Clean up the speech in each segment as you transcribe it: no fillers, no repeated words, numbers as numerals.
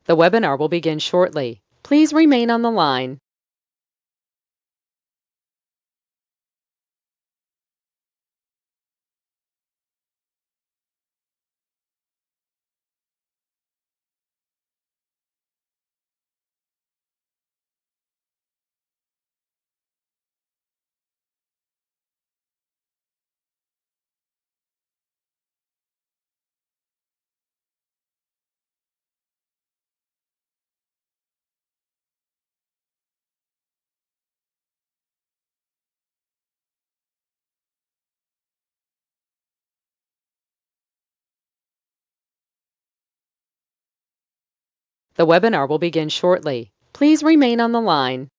The webinar will begin shortly. Please remain on the line. The webinar will begin shortly. Please remain on the line.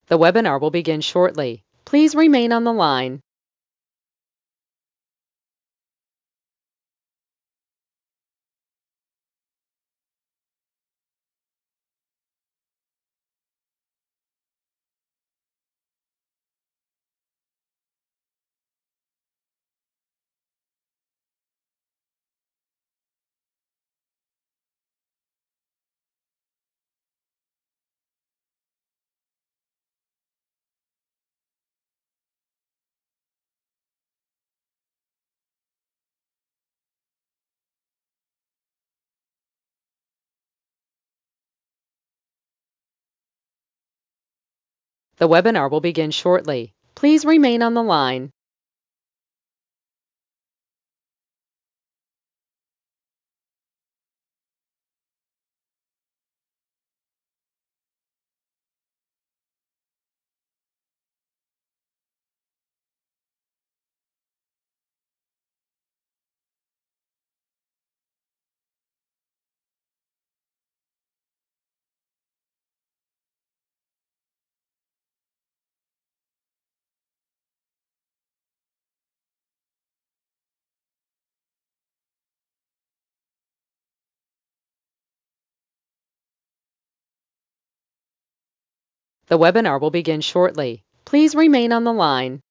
The webinar will begin shortly. Please remain on the line. The webinar will begin shortly. Please remain on the line. The webinar will begin shortly. Please remain on the line.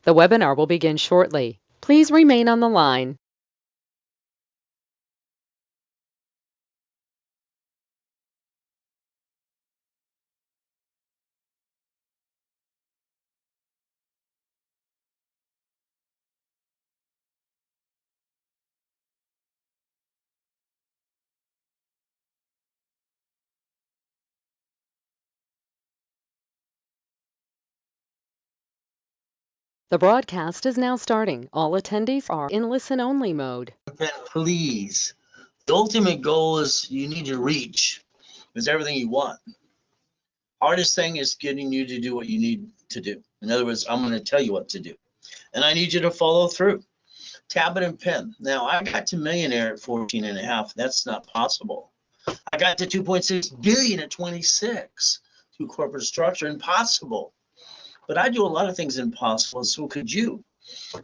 The webinar will begin shortly. Please remain on the line. The broadcast is now starting. All attendees are in listen-only mode. Please. The ultimate goal is you need to reach is everything you want. Hardest thing is getting you to do what you need to do. In other words, I'm going to tell you what to do. And I need you to follow through. Tablet and pen. Now, I got to millionaire at 14 and a half. That's not possible. I got to 2.6 billion at 26 through corporate structure. Impossible. But I do a lot of things impossible. So could you.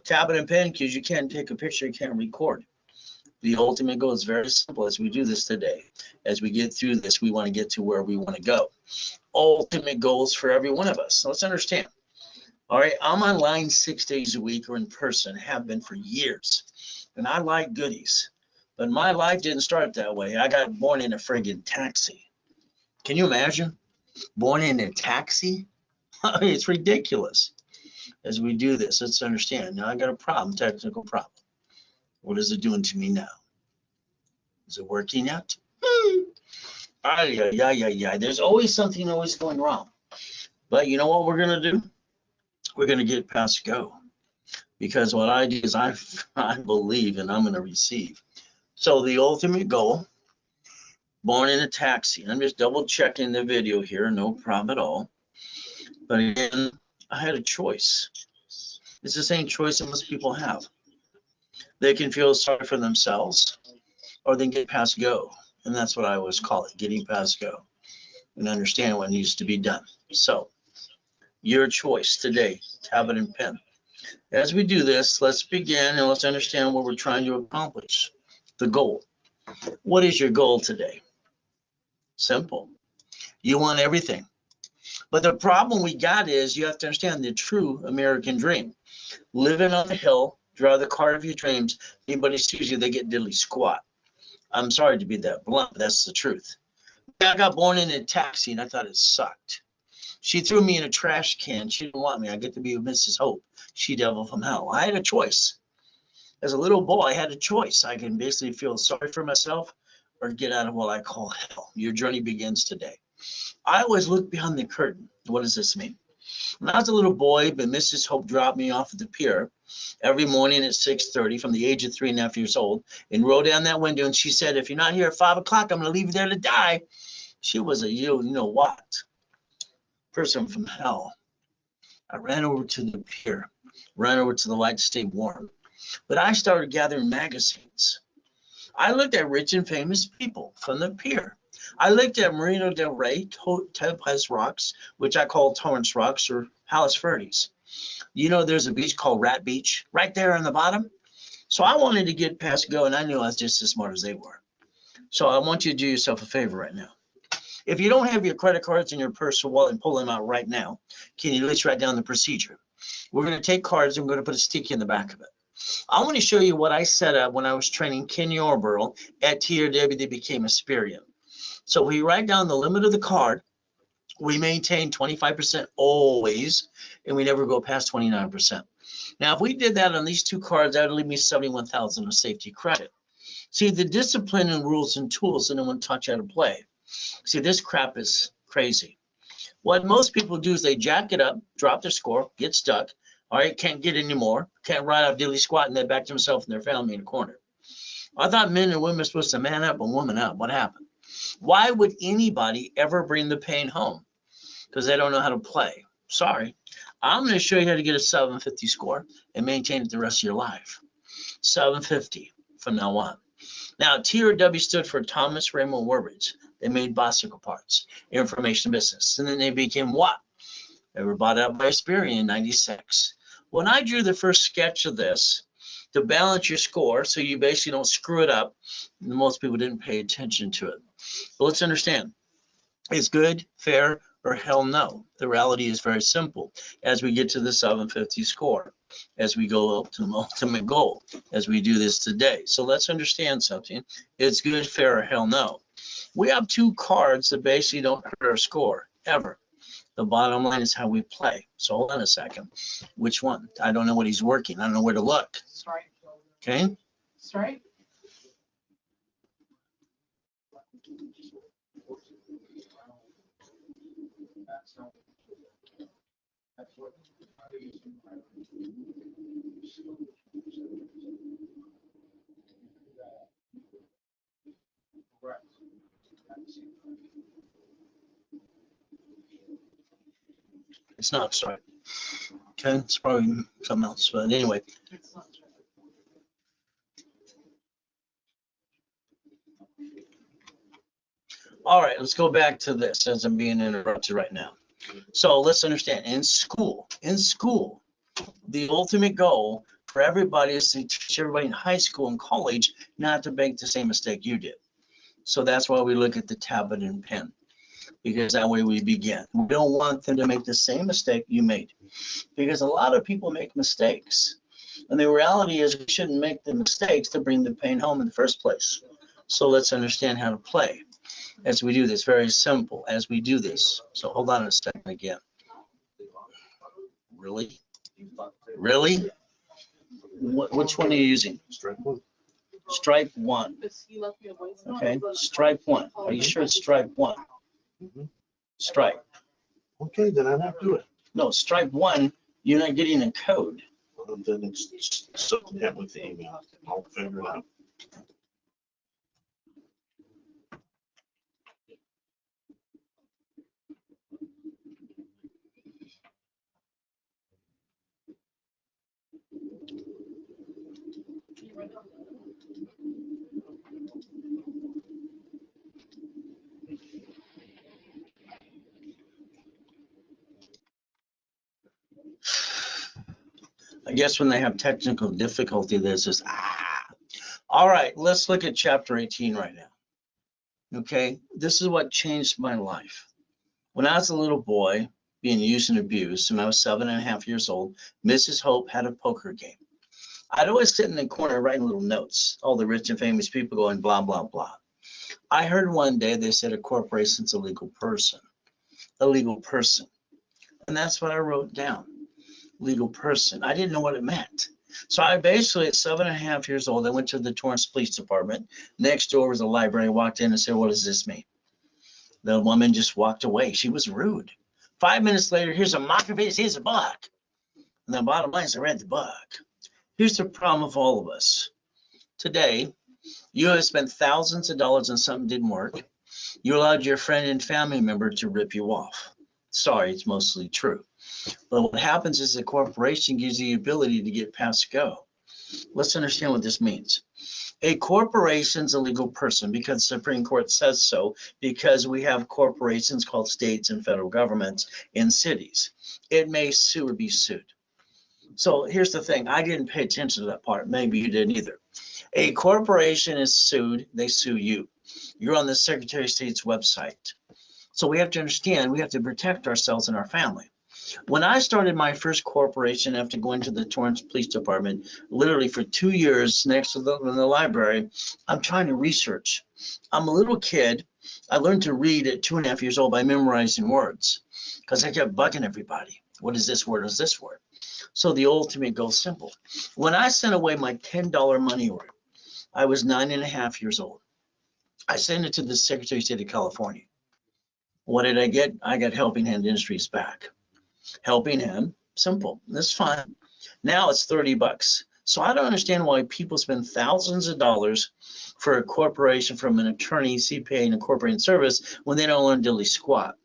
Tablet and pen, because you can't take a picture, you can't record. The ultimate goal is very simple as we do this today. As we get through this, we want to get to where we want to go. Ultimate goals for every one of us. So let's understand. All right, I'm online 6 days a week or in person, have been for years. And I like goodies. But my life didn't start that way. I got born in a friggin' taxi. Can you imagine? Born in a taxi? It's ridiculous. As we do this, let's understand. Now I got a problem, technical problem. What is it doing to me now? Is it working yet? Yeah. There's always something always going wrong. But you know what we're gonna do? We're gonna get past go. Because what I do is I believe and I'm gonna receive. So the ultimate goal, born in a taxi. I'm just double checking the video here, no problem at all. But again, I had a choice. It's the same choice that most people have. They can feel sorry for themselves or they can get past go. And that's what I always call it, getting past go and understand what needs to be done. So your choice today, tablet and pen. As we do this, let's begin and let's understand what we're trying to accomplish. The goal. What is your goal today? Simple. You want everything. But the problem we got is you have to understand the true American dream. Living on the hill, drive the car of your dreams. Anybody sees you, they get diddly squat. I'm sorry to be that blunt, but that's the truth. I got born in a taxi and I thought it sucked. She threw me in a trash can. She didn't want me. I get to be with Mrs. Hope, she devil from hell. I had a choice. As a little boy, I had a choice. I can basically feel sorry for myself or get out of what I call hell. Your journey begins today. I always look behind the curtain. What does this mean? When I was a little boy, but Mrs. Hope dropped me off at the pier every morning at 6:30 from the age of 3.5 years old and rolled down that window and she said, if you're not here at 5 o'clock, I'm going to leave you there to die. She was a you know what? Person from hell. I ran over to the pier, ran over to the light to stay warm. But I started gathering magazines. I looked at rich and famous people from the pier. I looked at Marina del Rey, Topaz Rocks, which I call Torrance Rocks or Palos Verdes. You know, there's a beach called Rat Beach right there on the bottom. So I wanted to get past go, and I knew I was just as smart as they were. So I want you to do yourself a favor right now. If you don't have your credit cards in your purse or wallet and pull them out right now, can you at least write down the procedure? We're going to take cards and we're going to put a sticky in the back of it. I want to show you what I set up when I was training Ken Yarborough at TRW that became Asperian. So we write down the limit of the card. We maintain 25% always, and we never go past 29%. Now, if we did that on these two cards, that would leave me 71,000 of safety credit. See, the discipline and rules and tools that no one taught you how to play. See, this crap is crazy. What most people do is they jack it up, drop their score, get stuck. All right, can't get any more, can't ride off dilly squat, and then back to themselves and their family in a corner. I thought men and women were supposed to man up and woman up. What happened? Why would anybody ever bring the pain home? Because they don't know how to play. Sorry. I'm going to show you how to get a 750 score and maintain it the rest of your life. 750 from now on. Now, TRW stood for Thomas Raymond Worbridge. They made bicycle parts, information business. And then they became what? They were bought out by Asperian in 96. When I drew the first sketch of this, to balance your score so you basically don't screw it up, most people didn't pay attention to it. But let's understand, it's good, fair, or hell no. The reality is very simple. As we get to the 750 score, as we go up to the ultimate goal, as we do this today. So let's understand something. It's good, fair, or hell no. We have two cards that basically don't hurt our score, ever. The bottom line is how we play. So hold on a second. Which one? I don't know what he's working. I don't know where to look. Strike. Okay? Strike. It's not strike. Okay? It's probably something else. But anyway. It's not strike. All right, let's go back to this as I'm being interrupted right now. So let's understand, in school, the ultimate goal for everybody is to teach everybody in high school and college not to make the same mistake you did. So that's why we look at the tablet and pen. because that way we begin. We don't want them to make the same mistake you made, because a lot of people make mistakes. And the reality is we shouldn't make the mistakes to bring the pain home in the first place. So let's understand how to play as we do this. Very simple as we do this. So hold on a second again. Really? Really? Which one are you using? Stripe one. Stripe one. Okay, stripe one. Are you sure it's stripe one? Mhm. Stripe. Okay, then I won't do it. No, stripe one, you're not getting a code. Well, then it's so that with the email. I'll figure it out. I guess when they have technical difficulty, there's this, All right, let's look at chapter 18 right now. Okay, this is what changed my life. When I was a little boy being used and abused, and I was 7.5 years old, Mrs. Hope had a poker game. I'd always sit in the corner writing little notes, all the rich and famous people going blah, blah, blah. I heard one day they said a corporation's a legal person. A legal person. And that's what I wrote down. Legal person. I didn't know what it meant. So I basically, at 7.5 years old, I went to the Torrance Police Department. Next door was a library. I walked in and said, what does this mean? The woman just walked away. She was rude. 5 minutes later, here's a mock of his, here's a book. And the bottom line is I read the book. Here's the problem of all of us. Today, you have spent thousands of dollars on something that didn't work. You allowed your friend and family member to rip you off. Sorry, it's mostly true. But what happens is the corporation gives you the ability to get past go. Let's understand what this means. A corporation's a legal person because the Supreme Court says so, because we have corporations called states and federal governments in cities. It may sue or be sued. So here's the thing. I didn't pay attention to that part. Maybe you didn't either. A corporation is sued. They sue you. You're on the Secretary of State's website. So we have to understand, we have to protect ourselves and our family. When I started my first corporation after going to the Torrance Police Department, literally for 2 years next to the library, I'm trying to research. I'm a little kid. I learned to read at 2.5 years old by memorizing words because I kept bugging everybody. What is this word? What is this word? So the ultimate goal is simple. When I sent away my $10 money order, I was 9.5 years old. I sent it to the Secretary of State of California. What did I get? I got Helping Hand Industries back. Helping Hand, simple, that's fine. Now it's $30. So I don't understand why people spend thousands of dollars for a corporation from an attorney, CPA, and a corporate service when they don't learn diddly squat.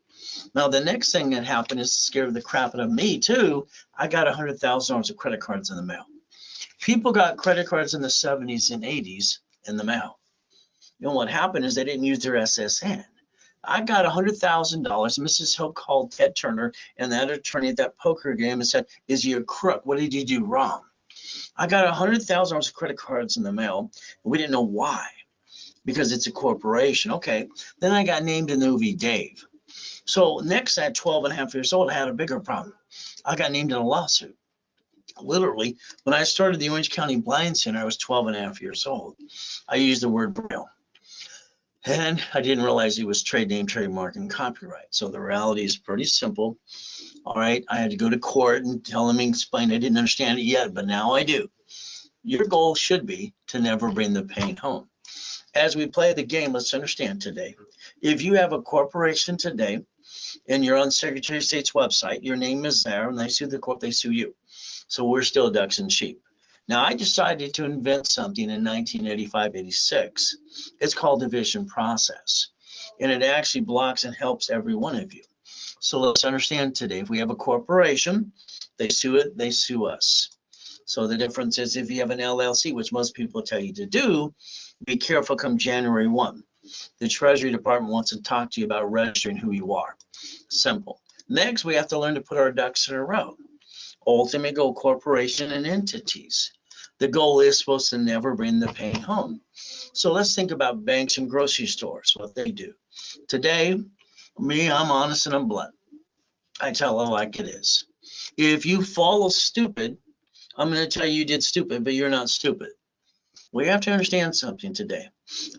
Now the next thing that happened is scared the crap out of me too. I got $100,000 of credit cards in the mail. People got credit cards in the 70s and 80s in the mail. You know what happened is they didn't use their SSN. I got $100,000. Mrs. Hope called Ted Turner and that attorney at that poker game and said, is he a crook? What did you do wrong? I got $100,000 of credit cards in the mail. We didn't know why, because it's a corporation. Okay, then I got named in the movie Dave. So next at 12.5 years old, I had a bigger problem. I got named in a lawsuit. Literally, when I started the Orange County Blind Center, I was 12.5 years old. I used the word Braille. And I didn't realize it was trade name, trademark, and copyright. So the reality is pretty simple. All right, I had to go to court and tell them and explain. I didn't understand it yet, but now I do. Your goal should be to never bring the pain home. As we play the game, let's understand today. If you have a corporation today and you're on Secretary of State's website, your name is there, and they sue the court, they sue you. So we're still ducks and sheep. Now, I decided to invent something in 1985-86. It's called division process, and it actually blocks and helps every one of you. So let's understand today, if we have a corporation, they sue it, they sue us. So the difference is if you have an LLC, which most people tell you to do, be careful come January 1. The Treasury Department wants to talk to you about registering who you are. Simple. Next, we have to learn to put our ducks in a row. Ultimate goal, corporation and entities. The goal is supposed to never bring the pain home. So let's think about banks and grocery stores, what they do. Today, Me, I'm honest and I'm blunt. I tell it like it is. If you follow stupid, I'm going to tell you did stupid, but you're not stupid. We have to understand something today.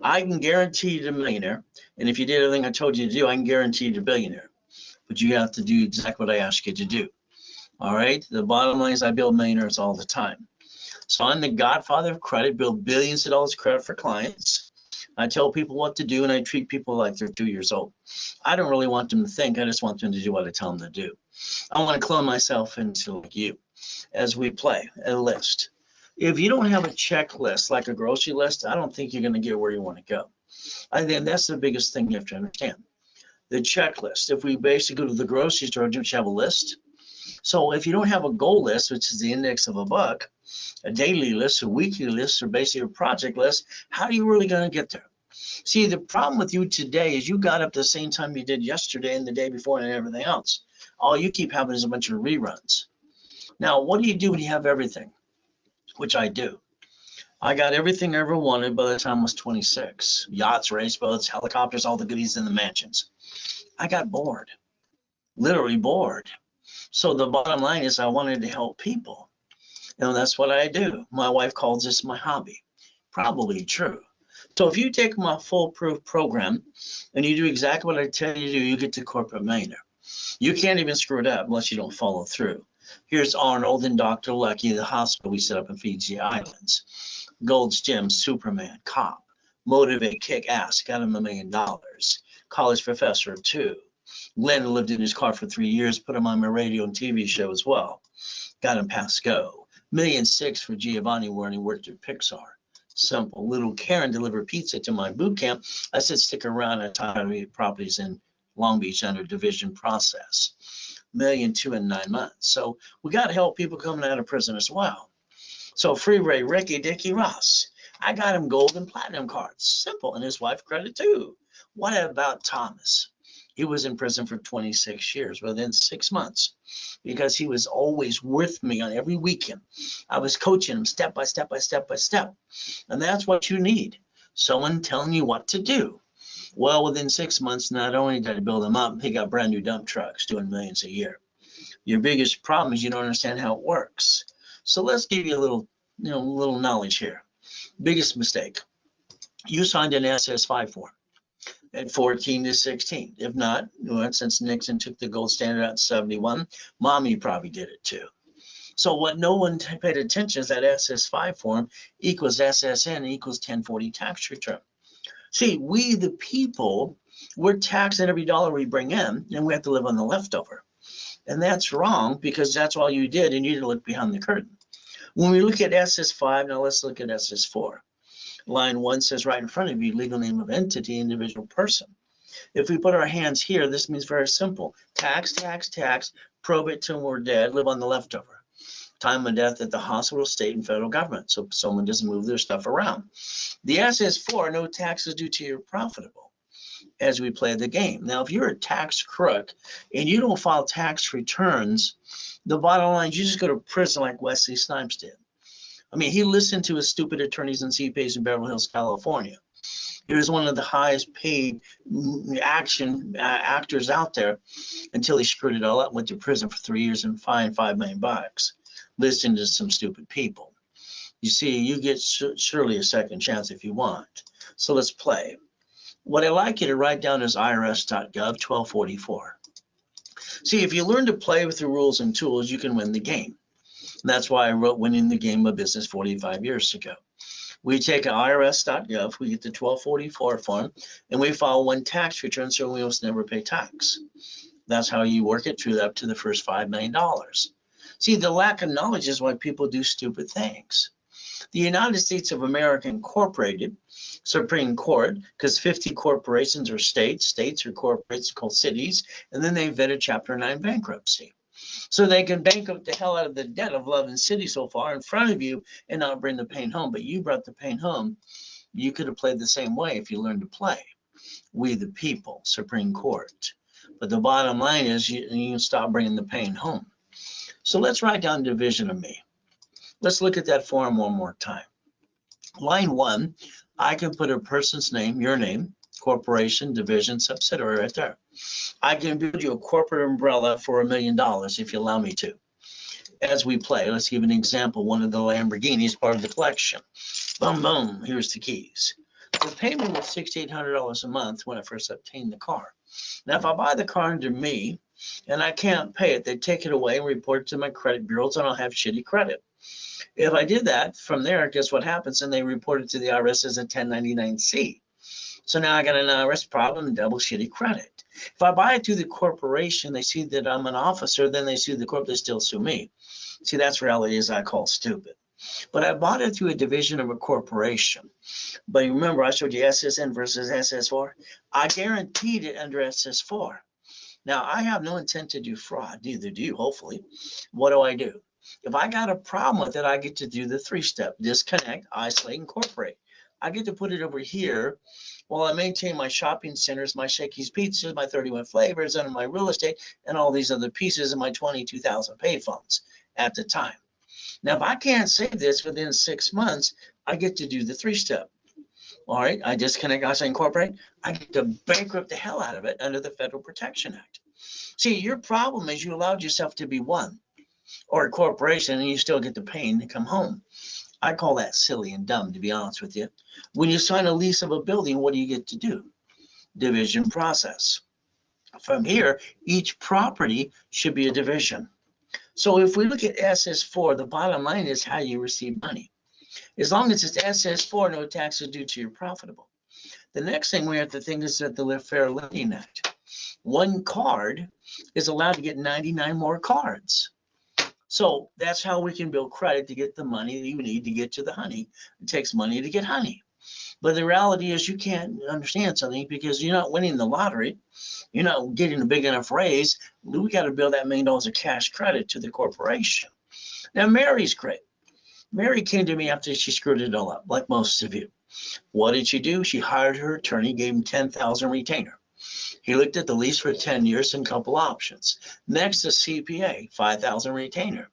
I can guarantee you a millionaire, and if you did everything I told you to do, I can guarantee you a billionaire. But you have to do exactly what I ask you to do. All right. The bottom line is I build millionaires all the time. So I'm the godfather of credit, build billions of dollars of credit for clients. I tell people what to do, and I treat people like they're 2 years old. I don't really want them to think. I just want them to do what I tell them to do. I want to clone myself into like you as we play a list. If you don't have a checklist like a grocery list, I don't think you're going to get where you want to go. I think that's the biggest thing you have to understand. The checklist. If we basically go to the grocery store, don't you have a list? So if you don't have a goal list, which is the index of a buck, a daily list, a weekly list, or basically a project list, how are you really going to get there? See, the problem with you today is you got up the same time you did yesterday and the day before and everything else. All you keep having is a bunch of reruns. Now, what do you do when you have everything? Which I do. I got everything I ever wanted by the time I was 26. Yachts, race boats, helicopters, all the goodies in the mansions. I got bored, literally bored. So the bottom line is I wanted to help people. That's what I do. My wife calls this my hobby. Probably true. So if you take my foolproof program and you do exactly what I tell you to do, you get to corporate millionaire. You can't even screw it up unless you don't follow through. Here's Arnold and Dr. Lucky, the hospital we set up in Fiji Islands. Gold's Gym, Superman, cop, motivate, kick ass, got him $1 million. College professor too. Glenn lived in his car for 3 years, put him on my radio and TV show as well. Got him past go. $1.6 million for Giovanni when he worked at Pixar. Simple. Little Karen delivered pizza to my boot camp. I said, stick around at Tyler properties in Long Beach under division process. $1.2 million in 9 months. So we got to help people coming out of prison as well. So Freeway, Ricky, Dickie, Ross. I got him gold and platinum cards. Simple. And his wife credit too. What about Thomas? He was in prison for 26 years within 6 months because he was always with me on every weekend. I was coaching him step by step by step by step. And that's what you need. Someone telling you what to do. Well, within 6 months, not only did I build him up, he got brand new dump trucks doing millions a year. Your biggest problem is you don't understand how it works. So let's give you a little knowledge here. Biggest mistake. You signed an SS5 form at 14 to 16. If not, since Nixon took the gold standard out in 71, Mommy probably did it too. So what no one paid attention is that SS5 form equals SSN equals 1040 tax return. See, we the people, we're taxed on every dollar we bring in, and we have to live on the leftover. And that's wrong because that's all you did, and you didn't look behind the curtain. When we look at SS5, now let's look at SS4. Line 1 says right in front of you, legal name of entity, individual person. If we put our hands here, this means very simple. Tax, tax, tax, probate till we're dead, live on the leftover. Time of death at the hospital, state, and federal government, so someone doesn't move their stuff around. The SS4, no taxes due till you're profitable as we play the game. Now, if you're a tax crook and you don't file tax returns, the bottom line is you just go to prison like Wesley Snipes did. I mean, he listened to his stupid attorneys and CPAs in Beverly Hills, California. He was one of the highest paid actors out there until he screwed it all up, went to prison for 3 years and fined $5 million. Listening to some stupid people. You see, you get surely a second chance if you want. So let's play. What I'd like you to write down is irs.gov 1244. See, if you learn to play with the rules and tools, you can win the game. That's why I wrote Winning the Game of Business 45 years ago. We take irs.gov, we get the 1244 form, and we file one tax return so we almost never pay tax. That's how you work it through up to the first $5 million. See, the lack of knowledge is why people do stupid things. The United States of America Incorporated, Supreme Court, because 50 corporations are states, states are corporates called cities, and then they vetted Chapter 9 bankruptcy. So they can bankrupt the hell out of the debt of Love and City so far in front of you and not bring the pain home. But you brought the pain home. You could have played the same way if you learned to play. We the people, Supreme Court. But the bottom line is you can stop bringing the pain home. So let's write down division of me. Let's look at that form one more time. Line 1, I can put a person's name, your name, corporation, division, subsidiary right there. I can build you a corporate umbrella for $1 million if you allow me to. As we play, let's give an example. One of the Lamborghinis, part of the collection. Boom, boom, here's the keys. The payment was $6,800 a month when I first obtained the car. Now, if I buy the car under me and I can't pay it, they take it away and report it to my credit bureaus, and I'll have shitty credit. If I did that, from there, guess what happens? And they report it to the IRS as a 1099-C. So now I got an IRS problem and double shitty credit. If I buy it through the corporation, they see that I'm an officer, then they sue the corp, they still sue me. See, that's reality is I call stupid. But I bought it through a division of a corporation. But remember, I showed you SSN versus SS4. I guaranteed it under SS4. Now, I have no intent to do fraud, neither do you, hopefully. What do? If I got a problem with it, I get to do the 3-step, disconnect, isolate, incorporate. I get to put it over here while I maintain my shopping centers, my Shakey's Pizzas, my 31 flavors, and my real estate, and all these other pieces in my 22,000 payphones at the time. Now, if I can't save this within 6 months, I get to do the 3-step. All right, I disconnect, I incorporate. I get to bankrupt the hell out of it under the Federal Protection Act. See, your problem is you allowed yourself to be one or a corporation, and you still get the pain to come home. I call that silly and dumb, to be honest with you. When you sign a lease of a building, what do you get to do? Division process. From here, each property should be a division. So if we look at SS4, the bottom line is how you receive money. As long as it's SS4, no taxes due to your profitable. The next thing we have to think is that the Fair Lending Act. One card is allowed to get 99 more cards. So that's how we can build credit to get the money that you need to get to the honey. It takes money to get honey. But the reality is you can't understand something because you're not winning the lottery. You're not getting a big enough raise. We got to build that $1 million of cash credit to the corporation. Now, Mary's great. Mary came to me after she screwed it all up, like most of you. What did she do? She hired her attorney, gave him $10,000 retainer. He looked at the lease for 10 years and a couple options. Next, the CPA, $5,000 retainer.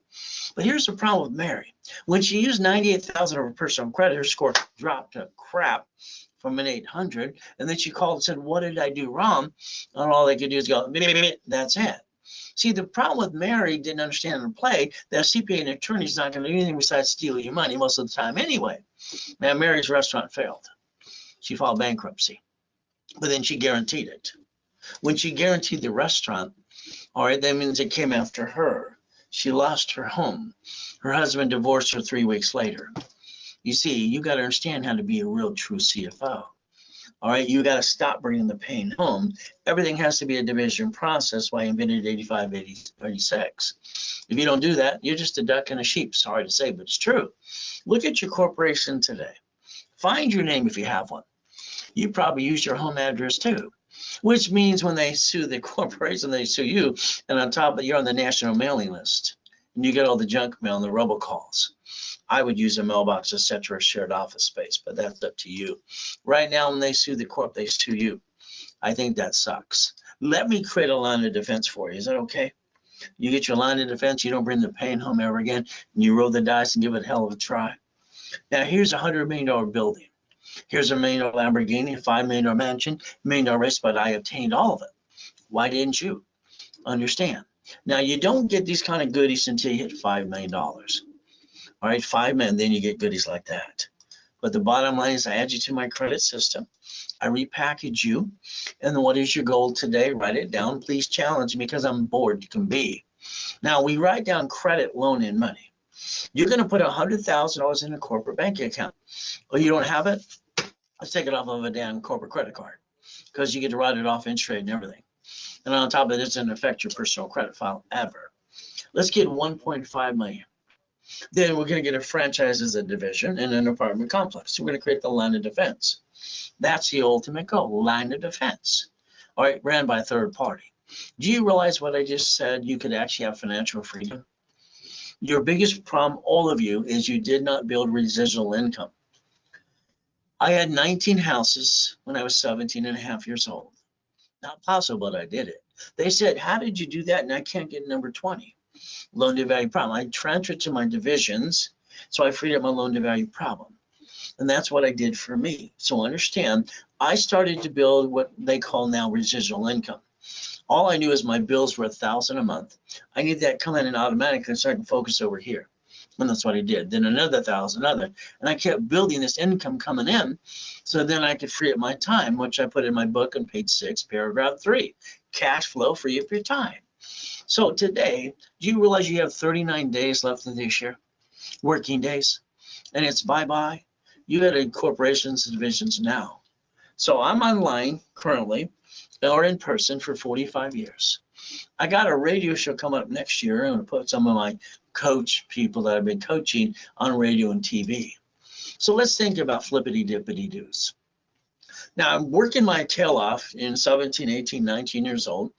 But here's the problem with Mary. When she used $98,000 of her personal credit, her score dropped to crap from an 800. And then she called and said, what did I do wrong? And all they could do is go, that's it. See, the problem with Mary didn't understand and play that CPA and attorney is not going to do anything besides steal your money most of the time anyway. Now, Mary's restaurant failed. She filed bankruptcy, but then she guaranteed it. When she guaranteed the restaurant, all right, that means it came after her. She lost her home. Her husband divorced her 3 weeks later. You see, you got to understand how to be a real true CFO. All right, you got to stop bringing the pain home. Everything has to be a division process. Why I invented 85, 86. If you don't do that, you're just a duck and a sheep. Sorry to say, but it's true. Look at your corporation today. Find your name if you have one. You probably use your home address too, which means when they sue the corporation, they sue you. And on top of it, you're on the national mailing list. And you get all the junk mail and the robocalls. I would use a mailbox, etc., shared office space, but that's up to you. Right now, when they sue the corp, they sue you. I think that sucks. Let me create a line of defense for you. Is that okay? You get your line of defense, you don't bring the pain home ever again, and you roll the dice and give it a hell of a try. Now, here's a $100 million building. Here's a $1 million Lamborghini, a $5 million mansion, $1 million race, but I obtained all of it. Why didn't you? Understand. Now, you don't get these kind of goodies until you hit $5 million. All right, 5 million, then you get goodies like that. But the bottom line is I add you to my credit system. I repackage you. And then what is your goal today? Write it down. Please challenge me because I'm bored. You can be. Now, we write down credit, loan, and money. You're going to put $100,000 in a corporate banking account. Oh, you don't have it? Let's take it off of a damn corporate credit card because you get to write it off interest rate and everything. And on top of it, it doesn't affect your personal credit file ever. Let's get 1.5 million. Then we're going to get a franchise as a division in an apartment complex. So we're going to create the line of defense. That's the ultimate goal, line of defense. All right, ran by a third party. Do you realize what I just said? You could actually have financial freedom. Your biggest problem, all of you, is you did not build residual income. I had 19 houses when I was 17 and a half years old. Not possible, but I did it. They said, how did you do that? And I can't get number 20. Loan to value problem. I transferred to my divisions, so I freed up my loan to value problem. And that's what I did for me. So understand, I started to build what they call now residual income. All I knew is my bills were $1,000 a month. I need that coming in automatically so I can focus over here. And that's what I did. Then another 1,000, another. And I kept building this income coming in so then I could free up my time, which I put in my book on page 6, paragraph 3. Cash flow, free up your time. So today, do you realize you have 39 days left in this year? Working days. And it's bye-bye. You got to corporations and divisions now. So I'm online currently or in person for 45 years. I got a radio show coming up next year. I'm going to put some of my coach people that I've been coaching on radio and TV. So let's think about flippity dippity doos. Now I'm working my tail off in 17, 18, 19 years old.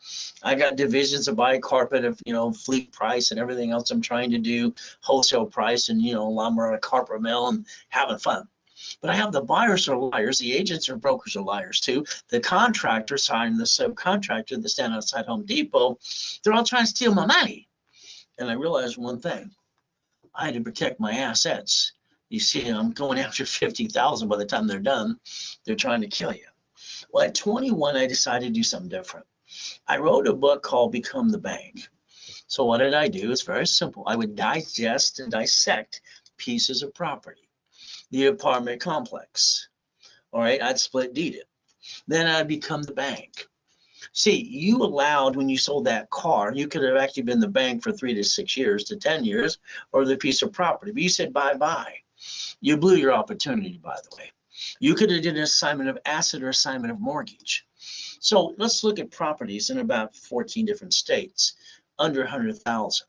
I got divisions to buy carpet of, fleet price and everything else I'm trying to do, wholesale price and, lumber and a carpet mill and having fun. But I have the buyers are liars, the agents or brokers are liars too. The contractors hiring the subcontractor that stand outside Home Depot, they're all trying to steal my money. And I realized one thing, I had to protect my assets. You see, I'm going after 50,000 by the time they're done. They're trying to kill you. Well, at 21, I decided to do something different. I wrote a book called Become the Bank. So what did I do? It's very simple. I would digest and dissect pieces of property. The apartment complex. All right, I'd split deed it. Then I'd become the bank. See, you allowed when you sold that car, you could have actually been the bank for 3 to 6 years to 10 years or the piece of property, but you said bye-bye. You blew your opportunity, by the way. You could have did an assignment of asset or assignment of mortgage. So let's look at properties in about 14 different states, under 100,000.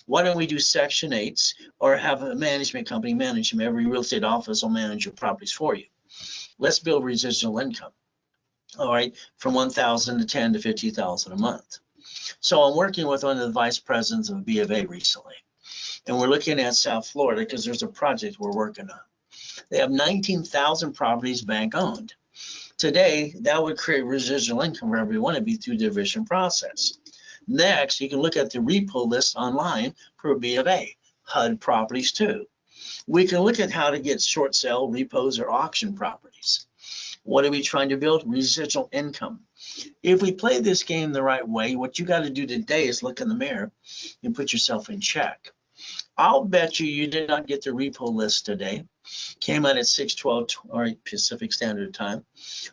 Why don't we do Section 8s or have a management company manage them? Every real estate office will manage your properties for you. Let's build residual income. All right, from 1,000 to 10 to 50,000 a month. So I'm working with one of the vice presidents of B of A recently, and we're looking at South Florida because there's a project we're working on. They have 19,000 properties bank owned. Today, that would create residual income for everyone. It'd be through the division process. Next, you can look at the repo list online for B of A, HUD properties too. We can look at how to get short sale, repos, or auction properties. What are we trying to build? Residual income. If we play this game the right way, what you got to do today is look in the mirror and put yourself in check. I'll bet you did not get the repo list today. Came out at 6:12, all right, Pacific Standard Time.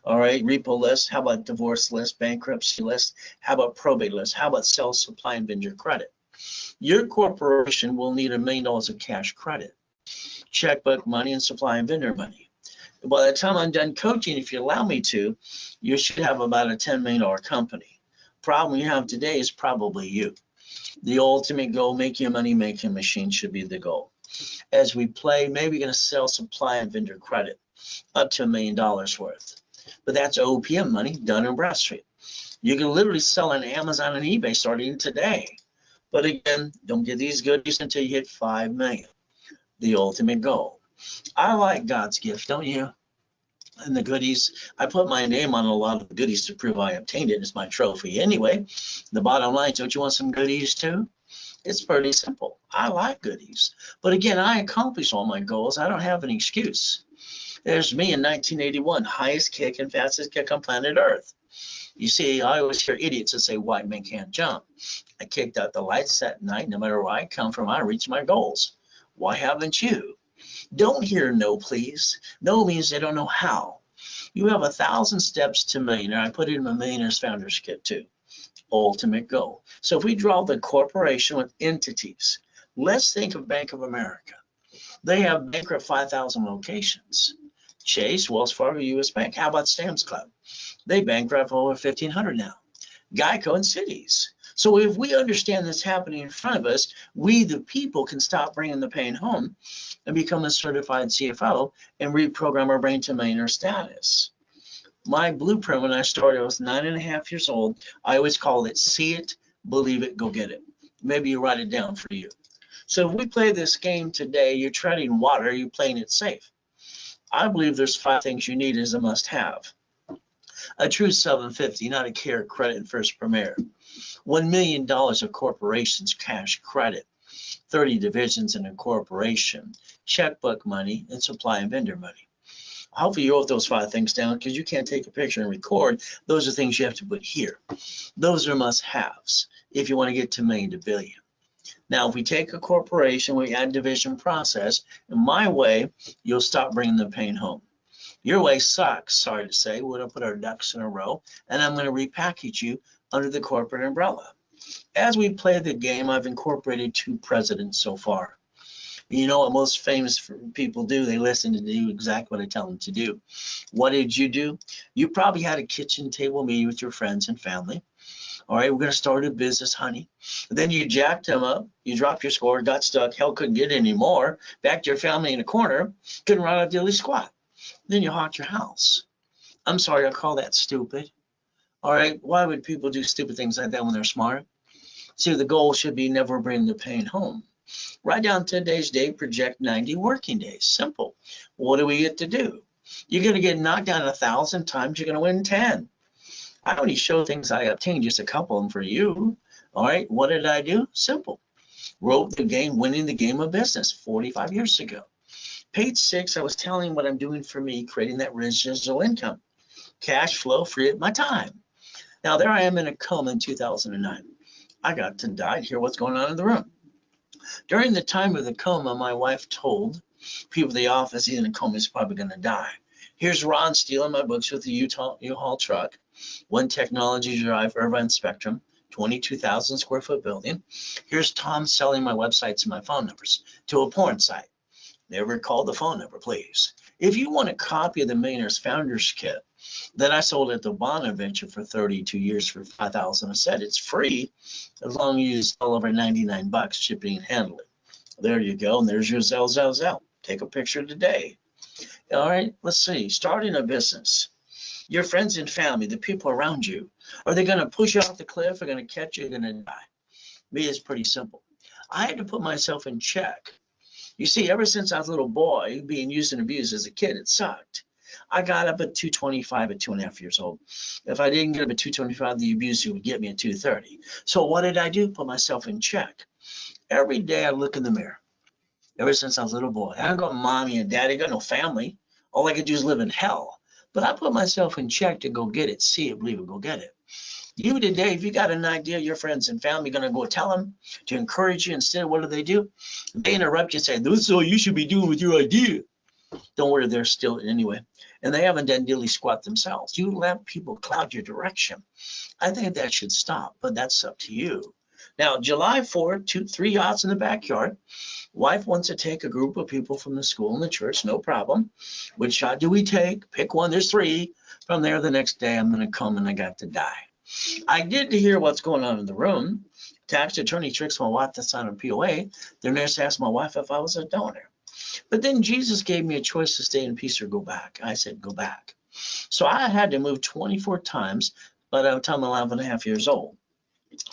All right, repo list. How about divorce list, bankruptcy list? How about probate list? How about sales, supply, and vendor credit? Your corporation will need $1 million of cash credit, checkbook money, and supply and vendor money. By the time I'm done coaching, if you allow me to, you should have about a $10 million company. Problem you have today is probably you. The ultimate goal, making money, making machine should be the goal. As we play, maybe you're going to sell supply and vendor credit up to $1 million worth. But that's OPM money, Dun & Bradstreet. You can literally sell on Amazon and eBay starting today. But again, don't get these goodies until you hit 5 million. The ultimate goal. I like God's gift, don't you? And the goodies, I put my name on a lot of the goodies to prove I obtained it. It's my trophy anyway. The bottom line, don't you want some goodies too? It's pretty simple. I like goodies. But again, I accomplished all my goals. I don't have an excuse. There's me in 1981, highest kick and fastest kick on planet Earth. You see, I always hear idiots that say white men can't jump. I kicked out the lights that night. No matter where I come from, I reach my goals. Why haven't you? Don't hear no, please. No means they don't know how. You have 1,000 steps to millionaire. I put it in my Millionaire's Founders Kit too. Ultimate goal. So if we draw the corporation with entities, let's think of Bank of America. They have bankrupt 5,000 locations. Chase, Wells Fargo, U.S. Bank. How about Sam's Club? They bankrupt over 1,500 now. Geico and Cities. So if we understand this happening in front of us, we, the people, can stop bringing the pain home and become a certified CFO and reprogram our brain to millionaire status. My blueprint when I started, I was 9.5 years old. I always called it, see it, believe it, go get it. Maybe you write it down for you. So if we play this game today, you're treading water, you're playing it safe. I believe there's 5 things you need as a must-have. A true 750, not a care, credit, and first premier. $1 million of corporations cash credit, 30 divisions in a corporation, checkbook money, and supply and vendor money. Hopefully you wrote those 5 things down, because you can't take a picture and record. Those are things you have to put here. Those are must-haves if you want to get to million to billion. Now, if we take a corporation, we add division process, in my way, you'll stop bringing the pain home. Your way sucks, sorry to say. We're going to put our ducks in a row, and I'm going to repackage you under the corporate umbrella. As we play the game, I've incorporated 2 presidents so far. You know what most famous people do? They listen to do exactly what I tell them to do. What did you do? You probably had a kitchen table meeting with your friends and family. All right, we're going to start a business, honey. Then you jacked them up. You dropped your score, got stuck, hell, couldn't get any more. Back to your family in a corner, couldn't run a daily squat. Then you hawked your house. I'm sorry, I call that stupid. All right, why would people do stupid things like that when they're smart? See, the goal should be never bring the pain home. Write down today's date, project 90 working days. Simple. What do we get to do? You're going to get knocked down 1,000 times. You're going to win 10. I only show things I obtained, just a couple of them for you. All right, what did I do? Simple. Wrote the game, winning the game of business 45 years ago. Page 6, I was telling what I'm doing for me, creating that residual income. Cash flow, free up my time. Now, there I am in a coma in 2009. I got to die to hear what's going on in the room. During the time of the coma, my wife told people in the office, he's in a coma, he's probably going to die. Here's Ron stealing my books with the U-Haul truck, One Technology Drive, Irvine Spectrum, 22,000 square foot building. Here's Tom selling my websites and my phone numbers to a porn site. Never call the phone number, please. If you want a copy of the Millionaire's Founders Kit that I sold at the Bonaventure for 32 years for $5,000 a set, it's free as long as you sell over 99 bucks shipping and handling. There you go, and there's your Zell. Take a picture today. All right, let's see. Starting a business. Your friends and family, the people around you, are they going to push you off the cliff? Are going to catch you? Are going to die? Me, it's pretty simple. I had to put myself in check. You see, ever since I was a little boy, being used and abused as a kid, it sucked. I got up at 225 at 2.5 years old. If I didn't get up at 225, the abuser would get me at 230. So what did I do? Put myself in check. Every day I look in the mirror. Ever since I was a little boy, I don't got mommy and daddy, I got no family. All I could do is live in hell. But I put myself in check to go get it, see it, believe it, go get it. You today, if you got an idea, your friends and family are going to go tell them to encourage you. Instead, what do? They interrupt you and say, this is what you should be doing with your idea. Don't worry, they're still anyway. And they haven't done dilly squat themselves. You let people cloud your direction. I think that should stop, but that's up to you. Now, July 4th, 3 yachts in the backyard. Wife wants to take a group of people from the school and the church, no problem. Which shot do we take? Pick one, there's 3. From there, the next day, I'm going to come and I got to die. I did hear what's going on in the room. Tax attorney tricks my wife to sign a POA. The nurse asked my wife if I was a donor. But then Jesus gave me a choice to stay in peace or go back. I said, go back. So I had to move 24 times by the time I'm 11.5 years old.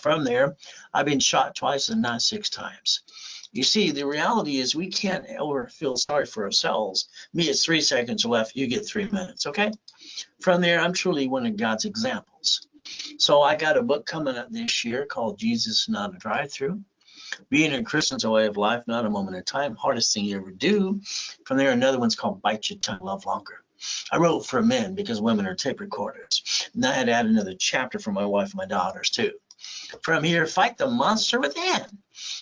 From there, I've been shot twice and not 6 times. You see, the reality is we can't ever feel sorry for ourselves. Me, it's 3 seconds left. You get 3 minutes, okay? From there, I'm truly one of God's examples. So I got a book coming out this year called Jesus Not a Drive-Through. Being a Christian's a way of life, not a moment at a time. Hardest thing you ever do. From there, another one's called Bite Your Tongue, Love Longer. I wrote for men because women are tape recorders. And I had to add another chapter for my wife and my daughters, too. From here, fight the monster within.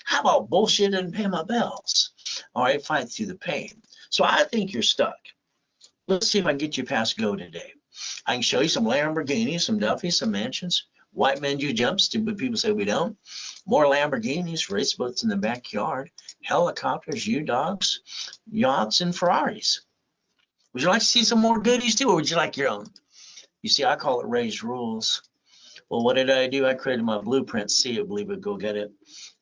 How about bullshit and pay my bills? All right, fight through the pain. So I think you're stuck. Let's see if I can get you past go today. I can show you some Lamborghinis, some Duffys, some mansions. White men do jumps, stupid people say we don't. More Lamborghinis, race boats in the backyard, helicopters, U-Dogs, yachts, and Ferraris. Would you like to see some more goodies too, or would you like your own? You see, I call it raised rules. Well, what did I do? I created my blueprint. See it, believe it, go get it.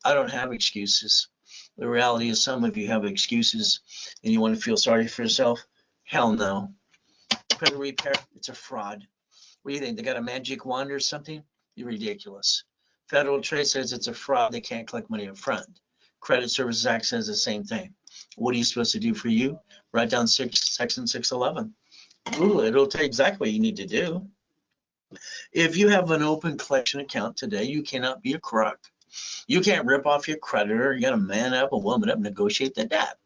I don't have excuses. The reality is some of you have excuses and you want to feel sorry for yourself. Hell no. Credit repair, it's a fraud. What do you think? They got a magic wand or something? You're ridiculous. Federal Trade says it's a fraud. They can't collect money up front. Credit Services Act says the same thing. What are you supposed to do for you? Write down Section 611. Google it. It'll tell you exactly what you need to do. If you have an open collection account today, you cannot be a crook. You can't rip off your creditor. You got to man up, a woman up, negotiate the debt.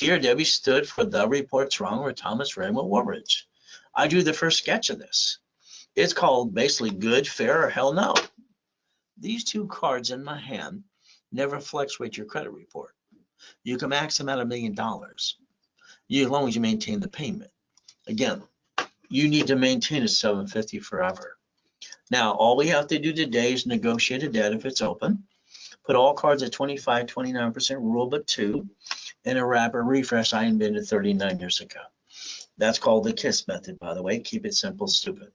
T or W stood for the report's wrong or Thomas Raymond Woolridge. I drew the first sketch of this. It's called basically good, fair, or hell no. These two cards in my hand never fluctuate your credit report. You can max them out $1 million, as long as you maintain the payment. Again, you need to maintain a 750 forever. Now, all we have to do today is negotiate a debt if it's open, put all cards at 25, 29% rule but 2, and a wrapper refresh I invented 39 years ago. That's called the KISS method, by the way. Keep it simple, stupid.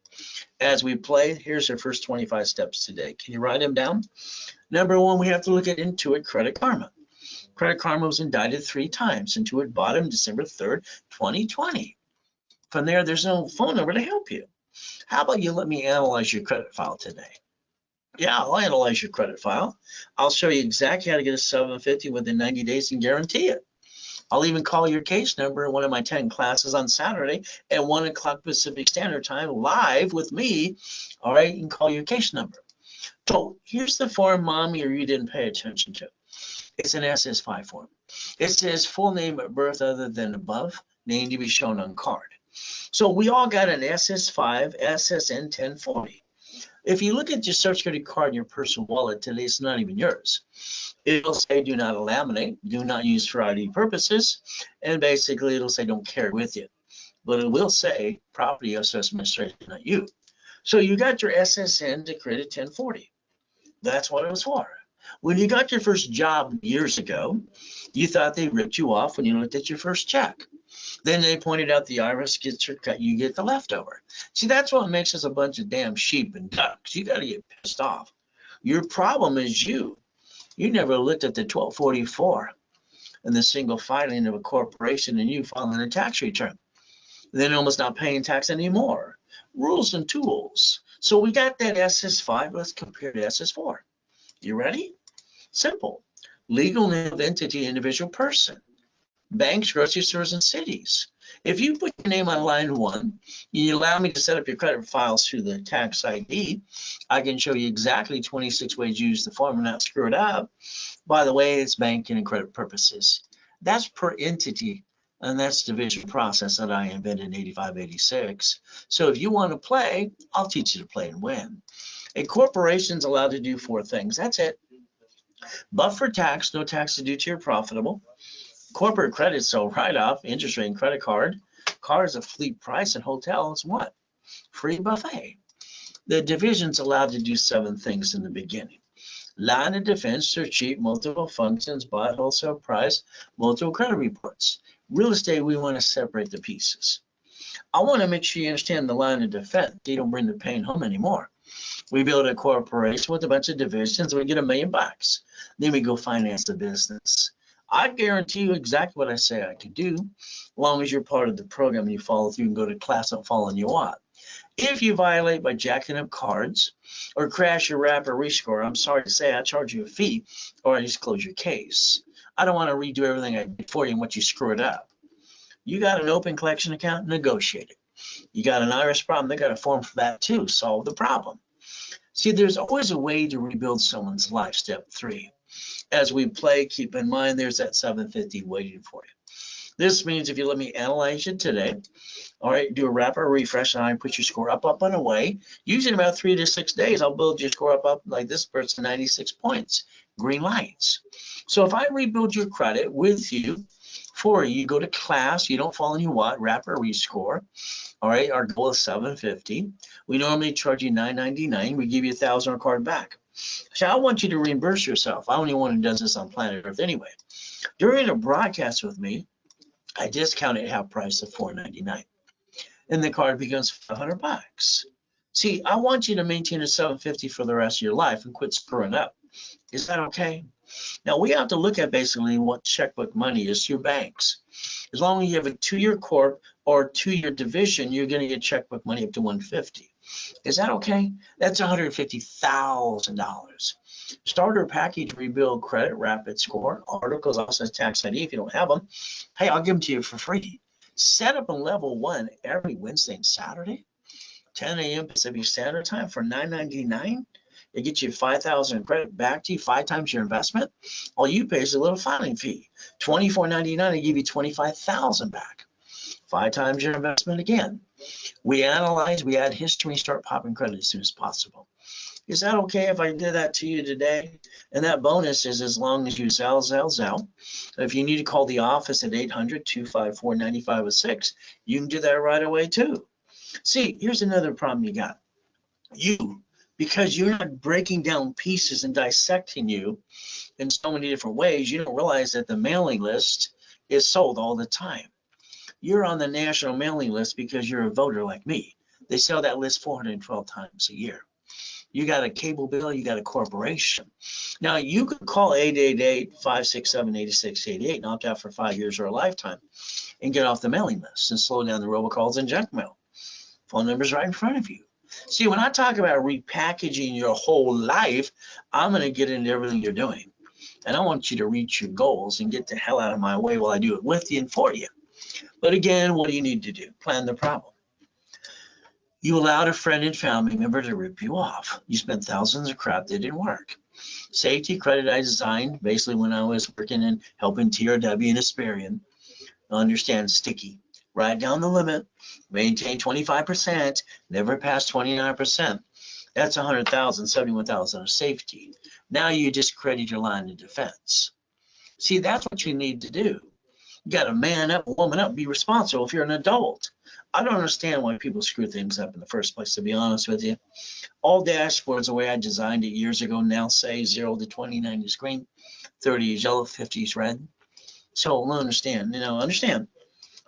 As we play, here's our first 25 steps today. Can you write them down? Number 1, we have to look at Intuit Credit Karma. Credit Karma was indicted 3 times. Intuit bought him December 3rd, 2020. From there, there's no phone number to help you. How about you let me analyze your credit file today? Yeah, I'll analyze your credit file. I'll show you exactly how to get a 750 within 90 days and guarantee it. I'll even call your case number in one of my 10 classes on Saturday at 1 o'clock Pacific Standard Time, live with me. All right, you can call your case number. So here's the form, Mommy, or you didn't pay attention to. It's an SS5 form. It says full name at birth other than above, name to be shown on card. So we all got an SS5, SSN 1040. If you look at your Social Security card in your personal wallet today, it's not even yours. It'll say do not laminate, do not use for ID purposes, and basically it'll say don't carry with you. But it will say property assessment administration, not you. So you got your SSN to create a 1040. That's what it was for. When you got your first job years ago, you thought they ripped you off when you looked at your first check. Then they pointed out the IRS gets your cut, you get the leftover. See, that's what makes us a bunch of damn sheep and ducks. You got to get pissed off. Your problem is you. You never looked at the 1244 and the single filing of a corporation and you filing a tax return. Then almost not paying tax anymore. Rules and tools. So we got that SS5. Let's compare to SS4. You ready? Simple. Legal name of entity, individual person. Banks, grocery stores, and cities. If you put your name on line 1, you allow me to set up your credit files through the tax ID. I can show you exactly 26 ways to use the form and not screw it up. By the way, it's banking and credit purposes. That's per entity, and that's division process that I invented in 85, 86. So if you want to play, I'll teach you to play and win. A corporation's allowed to do 4 things. That's it. Buffer tax, no tax to due to your profitable. Corporate credit, so write-off, interest rate, and credit card. Cars of fleet price, and hotels, what? Free buffet. The division's allowed to do 7 things in the beginning. Line of defense, are cheap, multiple functions, bought, wholesale price, multiple credit reports. Real estate, we want to separate the pieces. I want to make sure you understand the line of defense. You don't bring the pain home anymore. We build a corporation with a bunch of divisions, and we get $1 million. Then we go finance the business. I guarantee you exactly what I say I can do, as long as you're part of the program and you follow through and go to class and following you on. If you violate by jacking up cards or crash your wrap or rescore, I'm sorry to say I charge you a fee or I just close your case. I don't want to redo everything I did for you and what you screw it up. You got an open collection account, negotiate it. You got an IRS problem, they got a form for that too, solve the problem. See, there's always a way to rebuild someone's life, step 3. As we play, keep in mind there's that 750 waiting for you. This means if you let me analyze it today, all right, do a wrapper refresh and I put your score up, and away. Usually in about 3 to 6 days, I'll build your score up like this person, 96 points, green lights. So if I rebuild your credit with you, for you go to class, you don't fall in your what, wrapper rescore. All right, our goal is 750. We normally charge you $9.99. We give you $1,000 on a card back. So I want you to reimburse yourself. I'm the only one who does this on planet Earth anyway. During a broadcast with me, I discount it half price of $4.99. And the card becomes $500. See, I want you to maintain a 750 for the rest of your life and quit screwing up. Is that okay? Now we have to look at basically what checkbook money is to your banks. As long as you have a 2-year corp or 2-year division, you're going to get checkbook money up to $150. Is that okay? That's $150,000. Starter package, rebuild credit, rapid score, articles, also tax ID if you don't have them. Hey, I'll give them to you for free. Set up in level 1 every Wednesday and Saturday, 10 a.m. Pacific Standard Time for $9.99. It gets you 5,000 credit back to you, 5 times your investment. All you pay is a little filing fee, $24.99. They give you 25,000 back, 5 times your investment again. We analyze, we add history, start popping credit as soon as possible. Is that okay if I did that to you today? And that bonus is as long as you sell. If you need to call the office at 800-254-9506, you can do that right away too. See, here's another problem you got. Because you're not breaking down pieces and dissecting you in so many different ways, you don't realize that the mailing list is sold all the time. You're on the national mailing list because you're a voter like me. They sell that list 412 times a year. You got a cable bill, you got a corporation. Now, you could call 888-567-8688 and opt out for 5 years or a lifetime and get off the mailing list and slow down the robocalls and junk mail. Phone number's right in front of you. See, when I talk about repackaging your whole life, I'm going to get into everything you're doing. And I want you to reach your goals and get the hell out of my way while I do it with you and for you. But again, what do you need to do? Plan the problem. You allowed a friend and family member to rip you off. You spent thousands of crap that didn't work. Safety credit I designed basically when I was working and helping TRW and Asperian. Understand sticky. Write down the limit. Maintain 25%. Never pass 29%. That's 100,000, 71,000 of safety. Now you just credit your line of defense. See, that's what you need to do. You got to man up, woman up, be responsible if you're an adult. I don't understand why people screw things up in the first place, to be honest with you. All dashboards, the way I designed it years ago, now say 0 to 29 is green, 30 is yellow, 50 is red. So understand,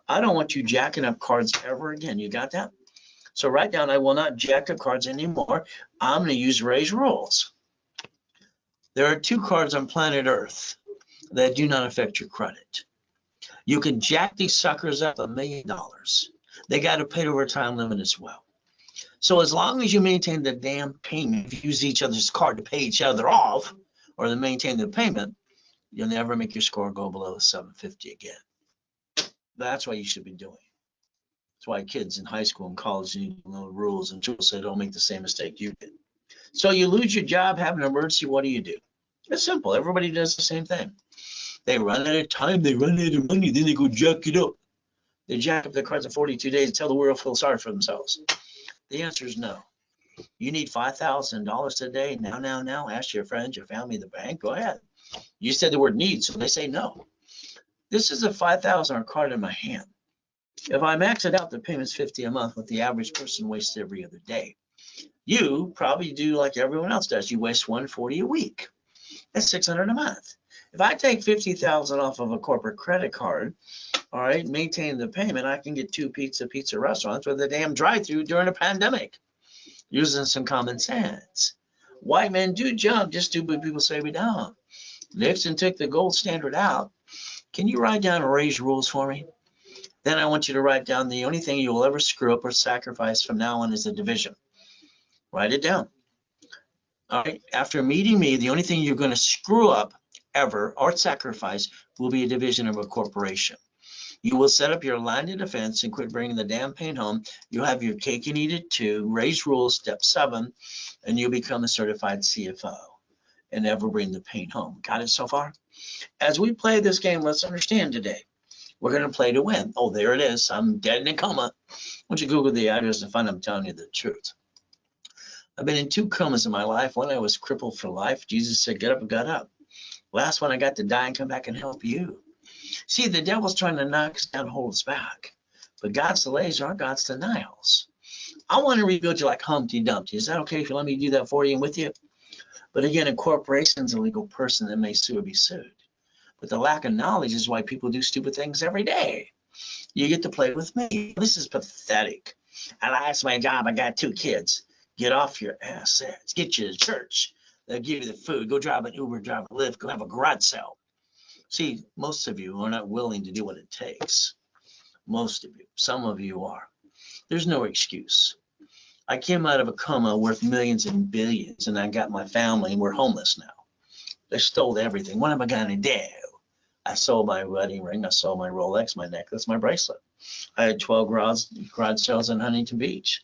I don't want you jacking up cards ever again. You got that? So write down, I will not jack up cards anymore. I'm going to use raise rules. There are 2 cards on planet Earth that do not affect your credit. You can jack these suckers up $1 million. They got to pay over time limit as well. So as long as you maintain the damn payment, if you use each other's card to pay each other off or to maintain the payment, you'll never make your score go below 750 again. That's what you should be doing. That's why kids in high school and college need to know the rules and tools so they don't make the same mistake you did. So you lose your job, have an emergency, what do? It's simple. Everybody does the same thing. They run out of time, they run out of money, then they go jack it up. They jack up their cards in 42 days and tell the world feel sorry for themselves. The answer is no. You need $5,000 today. Now. Ask your friends, your family, the bank. Go ahead. You said the word need, so they say no. This is a $5,000 card in my hand. If I max it out, the payment's $50 a month, what the average person wastes every other day. You probably do like everyone else does. You waste $140 a week. That's $600 a month. If I take $50,000 off of a corporate credit card, all right, maintain the payment, I can get 2 pizza restaurants with a damn drive-through during a pandemic, using some common sense. White men do jump, just do what people say we don't. Nixon took the gold standard out. Can you write down and raise rules for me? Then I want you to write down the only thing you will ever screw up or sacrifice from now on is the division. Write it down. All right, after meeting me, the only thing you're going to screw up ever or sacrifice will be a division of a corporation. You will set up your line of defense and quit bringing the damn pain home. You'll have your cake and eat it too. Raise rules, step 7, and you'll become a certified CFO and never bring the pain home. Got it so far? As we play this game, let's understand today. We're going to play to win. Oh, there it is. I'm dead in a coma. Once you Google the address and find I'm telling you the truth. I've been in 2 comas in my life. One, I was crippled for life. Jesus said, get up and got up. Last one, I got to die and come back and help you. See, the devil's trying to knock us down, hold us back. But God's delays aren't God's denials. I want to rebuild you like Humpty Dumpty. Is that okay if you let me do that for you and with you? But again, a corporation's a legal person that may sue or be sued. But the lack of knowledge is why people do stupid things every day. You get to play with me. This is pathetic. I lost my job. I got 2 kids. Get off your assets. Get you to church. They'll give you the food. Go drive an Uber, drive a Lyft. Go have a garage sale. See, most of you are not willing to do what it takes. Most of you. Some of you are. There's no excuse. I came out of a coma worth millions and billions, and I got my family, and we're homeless now. They stole everything. What am I going to do? I sold my wedding ring. I sold my Rolex, my necklace, my bracelet. I had 12 garage sales in Huntington Beach.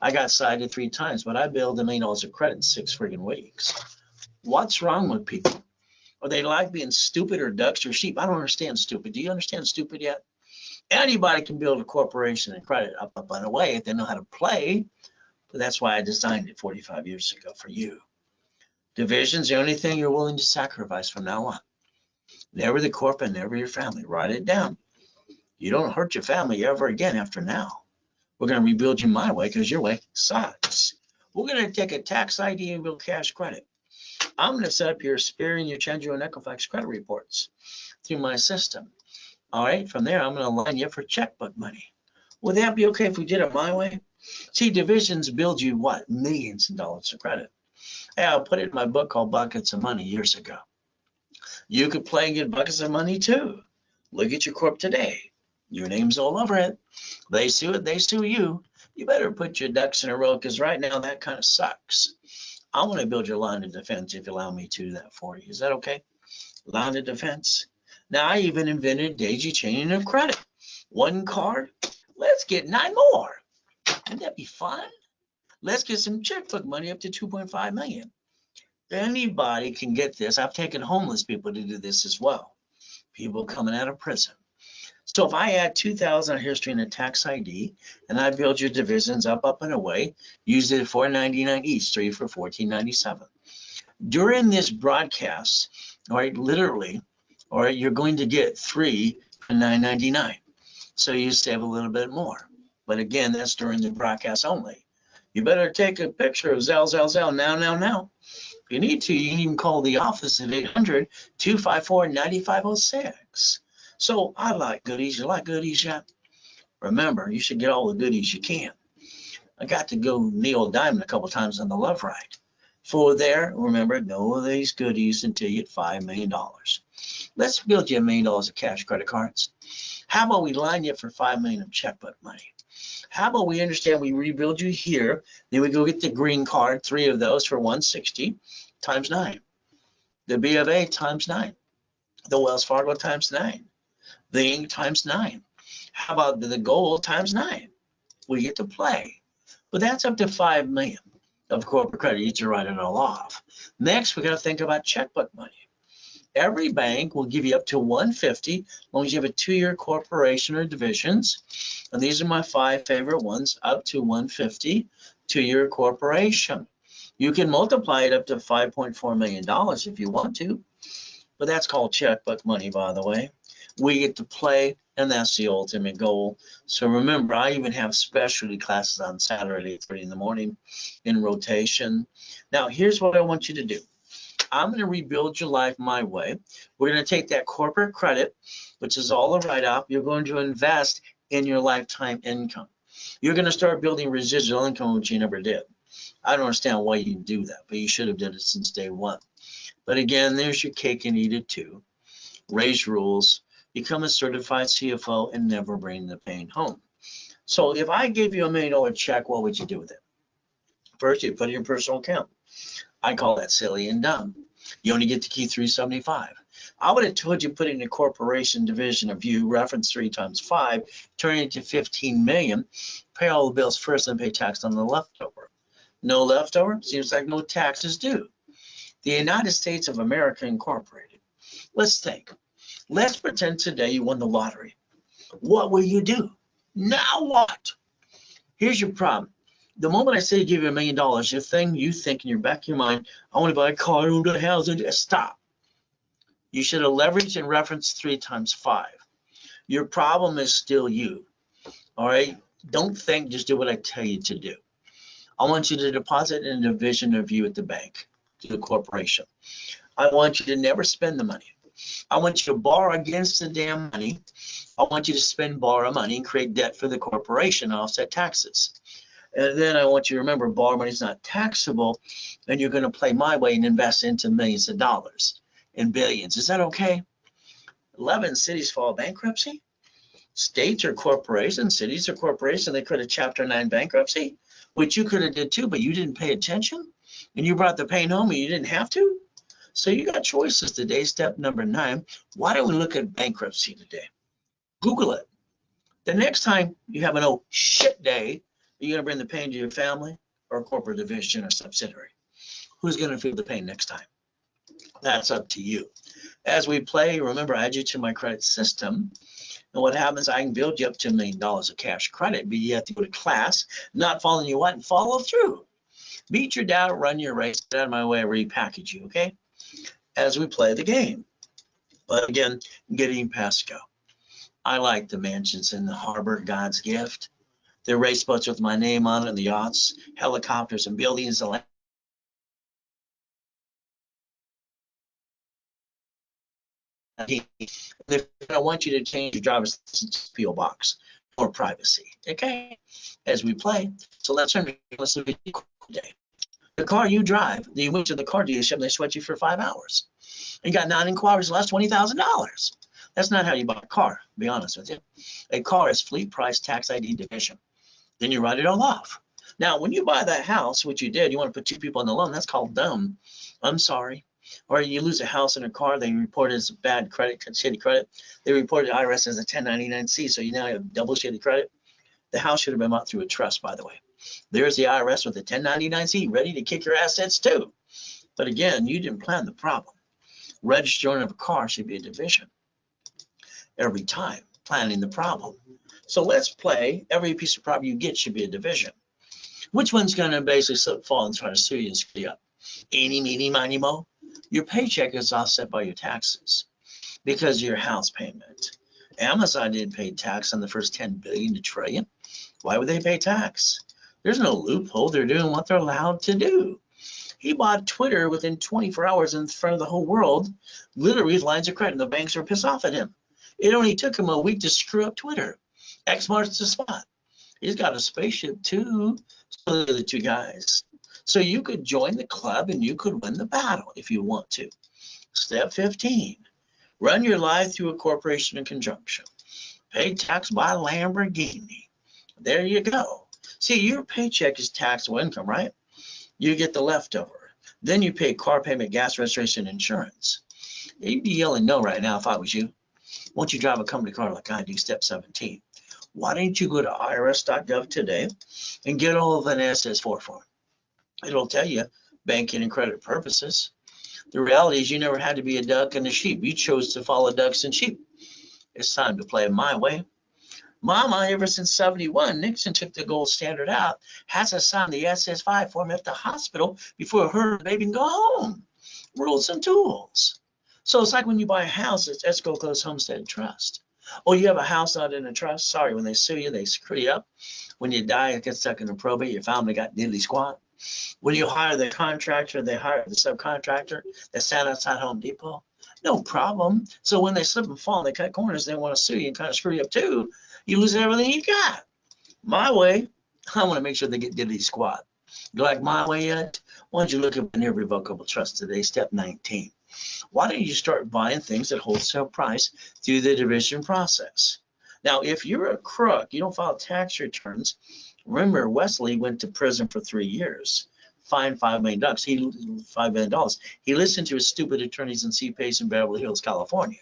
I got cited 3 times, but I billed $1 million of credit in 6 friggin' weeks. What's wrong with people? Or they like being stupid or ducks or sheep? I don't understand stupid. Do you understand stupid yet? Anybody can build a corporation and credit up and away if they know how to play. But that's why I designed it 45 years ago for you. Division's the only thing you're willing to sacrifice from now on. Never the corporate, never your family. Write it down. You don't hurt your family ever again after now. We're going to rebuild you my way because your way sucks. We're going to take a tax ID and build cash credit. I'm going to set up your Experian, your Chenjo, and Equifax credit reports through my system. All right, from there, I'm going to line you up for checkbook money. Would that be okay if we did it my way? See, divisions build you what? Millions of dollars of credit. Hey, I'll put it in my book called Buckets of Money years ago. You could play and get buckets of money too. Look at your corp today. Your name's all over it. They sue it, they sue you. You better put your ducks in a row because right now that kind of sucks. I want to build your line of defense if you allow me to do that for you. Is that okay? Line of defense. Now I even invented daisy chaining of credit. 1 card, let's get 9 more. Wouldn't that be fun? Let's get some checkbook money up to 2.5 million. Anybody can get this. I've taken homeless people to do this as well. People coming out of prison. So if I add 2,000 history in a tax ID and I build your divisions up and away, use it at $4.99 each, 3 for $14.97. During this broadcast, all right, literally, all right, you're going to get 3 for $9.99. So you save a little bit more. But again, that's during the broadcast only. You better take a picture of Zell now. If you need to, you can even call the office at 800-254-9506. So I like goodies. You like goodies yet? Remember, you should get all the goodies you can. I got to go Neil Diamond a couple times on the love ride. For there, remember, no of these goodies until you get $5 million. Let's build you $1 million of cash credit cards. How about we line you up for $5 million of checkbook money? How about we understand we rebuild you here, then we go get the green card, 3 of those for 160 times 9. The B of A times 9. The Wells Fargo times 9. The Inc times 9. How about the gold times 9? We get to play. But that's up to $5 million of corporate credit. You get to write it all off. Next, we got to think about checkbook money. Every bank will give you up to $150 as long as you have a 2-year corporation or divisions. And these are my 5 favorite ones, up to $150, 2-year corporation. You can multiply it up to $5.4 million if you want to, but that's called checkbook money, by the way. We get to play, and that's the ultimate goal. So remember, I even have specialty classes on Saturday at 3 in the morning in rotation. Now, here's what I want you to do. I'm going to rebuild your life my way. We're going to take that corporate credit, which is all a write-off. You're going to invest in your lifetime income. You're going to start building residual income, which you never did. I don't understand why you do that, but you should have done it since day one. But again, there's your cake and eat it too. Raise rules, become a certified CFO, and never bring the pain home. So if I gave you $1 million check, what would you do with it? First, you put it in your personal account. I call that silly and dumb. You only get to keep 375. I would have told you put it in a corporation division of you, reference 3 times 5, turn it to 15 million, pay all the bills first and pay tax on the leftover. No leftover, seems like no taxes due. The United States of America Incorporated. Let's think. Let's pretend today you won the lottery. What will you do? Now what? Here's your problem. The moment I say give you $1 million, your thing you think in your back of your mind, I want to buy a car, I want to buy a house, stop. You should have leveraged and referenced 3 times 5. Your problem is still you. All right? Don't think, just do what I tell you to do. I want you to deposit in a division of you at the bank, to the corporation. I want you to never spend the money. I want you to borrow against the damn money. I want you to borrow money and create debt for the corporation and offset taxes. And then I want you to remember, borrow money is not taxable, and you're going to play my way and invest into millions of dollars and billions. Is that okay? 11 cities file bankruptcy. States or corporations, cities or corporations, they could have Chapter 9 bankruptcy, which you could have did too, but you didn't pay attention, and you brought the pain home and you didn't have to. So you got choices today. Step number 9. Why don't we look at bankruptcy today? Google it. The next time you have an oh shit day, you going to bring the pain to your family or a corporate division or subsidiary? Who's going to feel the pain next time? That's up to you. As we play, remember, I add you to my credit system. And what happens, I can build you up to $1 million of cash credit, but you have to go to class, not following you what, and follow through. Beat your dad, run your race, get out of my way, repackage you, okay? As we play the game. But again, getting past go. I like the mansions in the harbor, God's gift. The race boats with my name on it, and the yachts, helicopters, and buildings. I want you to change your driver's license to PO box for privacy. Okay, as we play. So let's look at today. The car you drive, you went to the car dealership and they sweat you for 5 hours. And you got 9 inquiries, less $20,000. That's not how you buy a car, to be honest with you. A car is fleet price tax ID division. Then you write it all off. Now, when you buy that house, which you did, you want to put 2 people on the loan, that's called dumb. I'm sorry. Or you lose a house and a car, they report it as bad credit, shitty credit. They report it to IRS as a 1099-C, so you now have double shitty credit. The house should have been bought through a trust, by the way. There's the IRS with a 1099-C ready to kick your assets too. But again, you didn't plan the problem. Registering of a car should be a division every time, planning the problem. So let's play, every piece of property you get should be a division. Which one's going to basically slip, fall, and try to sue you and screw you up? Eeny, meeny, miny, mo. Your paycheck is offset by your taxes because of your house payment. Amazon didn't pay tax on the first 10 billion to trillion. Why would they pay tax? There's no loophole. They're doing what they're allowed to do. He bought Twitter within 24 hours in front of the whole world, literally with lines of credit, and the banks are pissed off at him. It only took him a week to screw up Twitter. X marks the spot. He's got a spaceship too. So they're the 2 guys. So you could join the club and you could win the battle if you want to. Step 15, run your life through a corporation in conjunction. Pay tax by Lamborghini. There you go. See, your paycheck is taxable income, right? You get the leftover. Then you pay car payment, gas, registration, insurance. You'd be yelling no right now if I was you. Once you drive a company car like I do, step 17. Why don't you go to irs.gov today and get all of an SS4 form? It'll tell you banking and credit purposes. The reality is you never had to be a duck and a sheep. You chose to follow ducks and sheep. It's time to play my way. Mama, ever since 71, Nixon took the gold standard out, has to sign the SS5 form at the hospital before her baby can go home. Rules and tools. So it's like when you buy a house, it's escrow, close, homestead, and trust. Oh, you have a house not in a trust? Sorry, when they sue you, they screw you up. When you die, it gets stuck in a probate. Your family got diddly squat. When you hire the contractor, they hire the subcontractor that sat outside Home Depot. No problem. So when they slip and fall, they cut corners, they want to sue you and kind of screw you up too. You lose everything you got. My way, I want to make sure they get diddly squat. You like my way yet? Why don't you look up an irrevocable trust today, step 19. Why don't you start buying things at wholesale price through the division process? Now, if you're a crook, you don't file tax returns. Remember, Wesley went to prison for 3 years, fined $5 million. $5 million. He listened to his stupid attorneys in CPACE in Beverly Hills, California.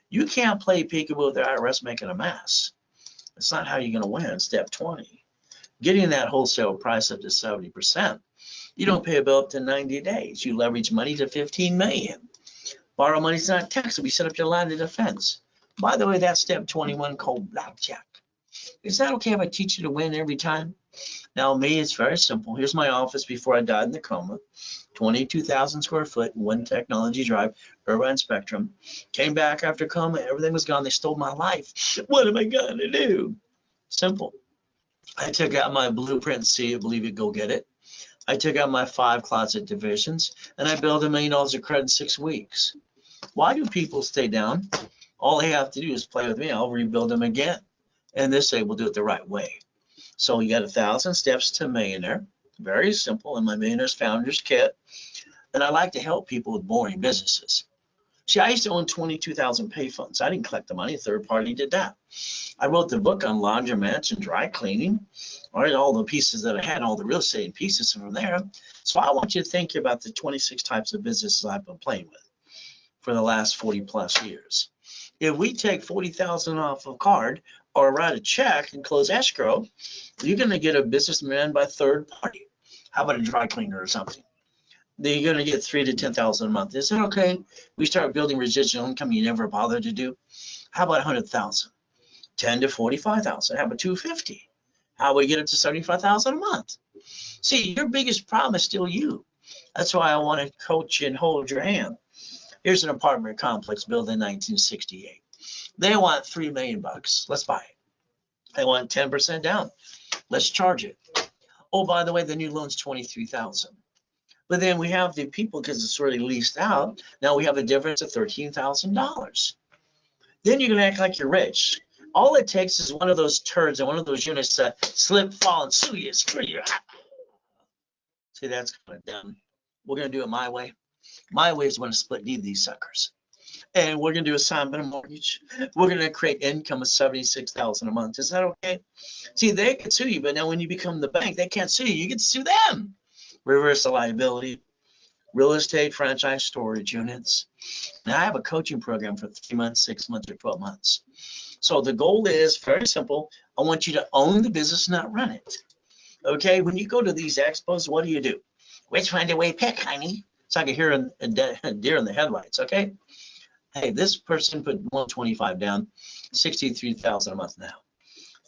You can't play peekaboo with the IRS making a mess. That's not how you're going to win. Step 20, getting that wholesale price up to 70%. You don't pay a bill up to 90 days. You leverage money to 15 million. Borrow money is not taxable. You set up your line of defense. By the way, that's step 21 called blackjack. Is that okay if I teach you to win every time? Now, me, it's very simple. Here's my office before I died in the coma. 22,000 square foot, One Technology Drive, Irvine Spectrum. Came back after coma. Everything was gone. They stole my life. What am I going to do? Simple. I took out my blueprint, see it, believe it, go get it. I took out my 5 closet divisions, and I built $1 million of credit in 6 weeks. Why do people stay down? All they have to do is play with me. I'll rebuild them again. And this way, we'll do it the right way. So you got 1,000 steps to millionaire. Very simple in my Millionaires Founders Kit. And I like to help people with boring businesses. See, I used to own 22,000 payphones. I didn't collect the money. A third party did that. I wrote the book on laundromats and dry cleaning. All the pieces that I had, all the real estate pieces from there. So I want you to think about the 26 types of businesses I've been playing with for the last 40 plus years. If we take 40,000 off a card, or write a check and close escrow, you're going to get a businessman by third party. How about a dry cleaner or something? Then you're going to get $3,000 to $10,000 a month. Is that okay? We start building residual income you never bothered to do. How about 100,000? 10 to 45,000. How about 250? How about we get it to 75,000 a month? See, your biggest problem is still you. That's why I want to coach and hold your hand. Here's an apartment complex built in 1968. They want $3 million. Let's buy it. They want 10% down. Let's charge it. Oh, by the way, the new loan's 23,000. But then we have the people, because it's already leased out, now we have a difference of $13,000. Then you're going to act like you're rich. All it takes is one of those turds and one of those units to slip, fall, and sue you, screw you. See, that's kind of dumb. We're going to do it my way. My way is going to split deed these suckers. And we're going to do assignment of mortgage. We're going to create income of $76,000 a month. Is that okay? See, they can sue you, but now when you become the bank, they can't sue you. You can sue them. Reverse the liability, real estate franchise storage units. Now I have a coaching program for 3 months, 6 months, or 12 months. So the goal is very simple. I want you to own the business, not run it. Okay, when you go to these expos, what do? Which one do we pick, honey? It's like I hear a deer in the headlights, okay? Hey, this person put 125 down, 63,000 a month now.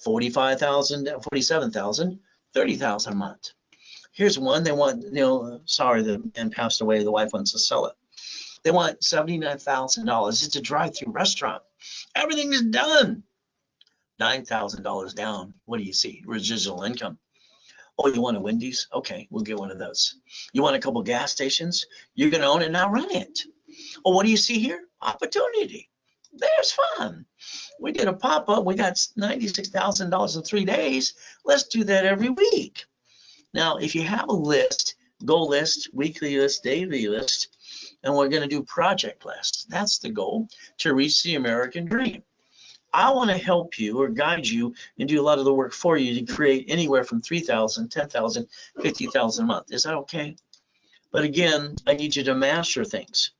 45,000, 47,000, 30,000 a month. Here's one, they want, sorry, the man passed away, the wife wants to sell it. They want $79,000. It's a drive-through restaurant. Everything is done. $9,000 down. What do you see? Residual income. Oh, you want a Wendy's? Okay, we'll get one of those. You want a couple gas stations? You're going to own it, now run it. Oh, what do you see here? Opportunity. There's fun. We did a pop-up. We got $96,000 in 3 days. Let's do that every week. Now, if you have a list, goal list, weekly list, daily list, and we're going to do project lists. That's the goal, to reach the American dream. I want to help you or guide you and do a lot of the work for you to create anywhere from 3,000, 10,000, 50,000 a month. Is that okay? But again, I need you to master things.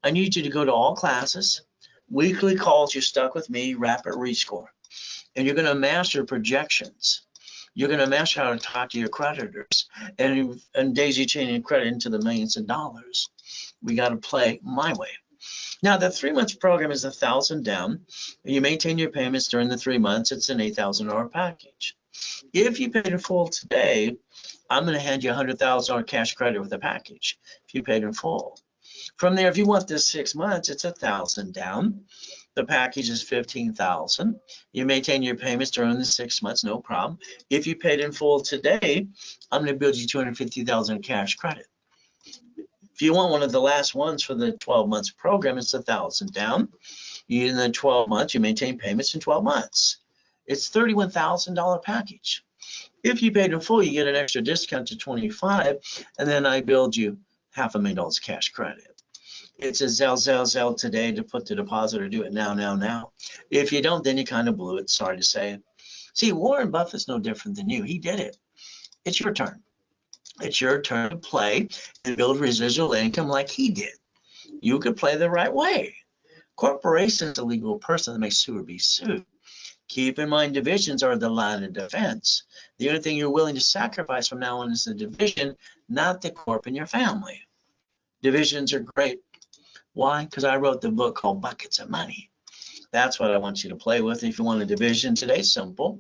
I need you to go to all classes, weekly calls, you're stuck with me, rapid rescore. And you're going to master projections. You're going to master how to talk to your creditors and daisy chaining credit into the millions of dollars. We got to play my way. Now, the 3 months program is $1,000 down. You maintain your payments during the 3 months. It's an $8,000 package. If you paid in full today, I'm going to hand you $100,000 cash credit with the package if you paid in full. From there, if you want this 6 months, it's $1,000 down. The package is $15,000. You maintain your payments during the 6 months, no problem. If you paid in full today, I'm going to build you $250,000 cash credit. If you want one of the last ones for the 12 months program, it's $1,000 down. In the 12 months, you maintain payments in 12 months. It's $31,000 package. If you paid in full, you get an extra discount to $25,000, and then I build you $500,000 cash credit. It's a Zelle today to put the deposit or do it now. If you don't, then you kind of blew it, sorry to say. See, Warren Buffett's no different than you. He did it. It's your turn. It's your turn to play and build residual income like he did. You could play the right way. Corporation is a legal person that may sue or be sued. Keep in mind, divisions are the line of defense. The only thing you're willing to sacrifice from now on is the division, not the corp in your family. Divisions are great. Why? Because I wrote the book called Buckets of Money. That's what I want you to play with. If you want a division today, simple.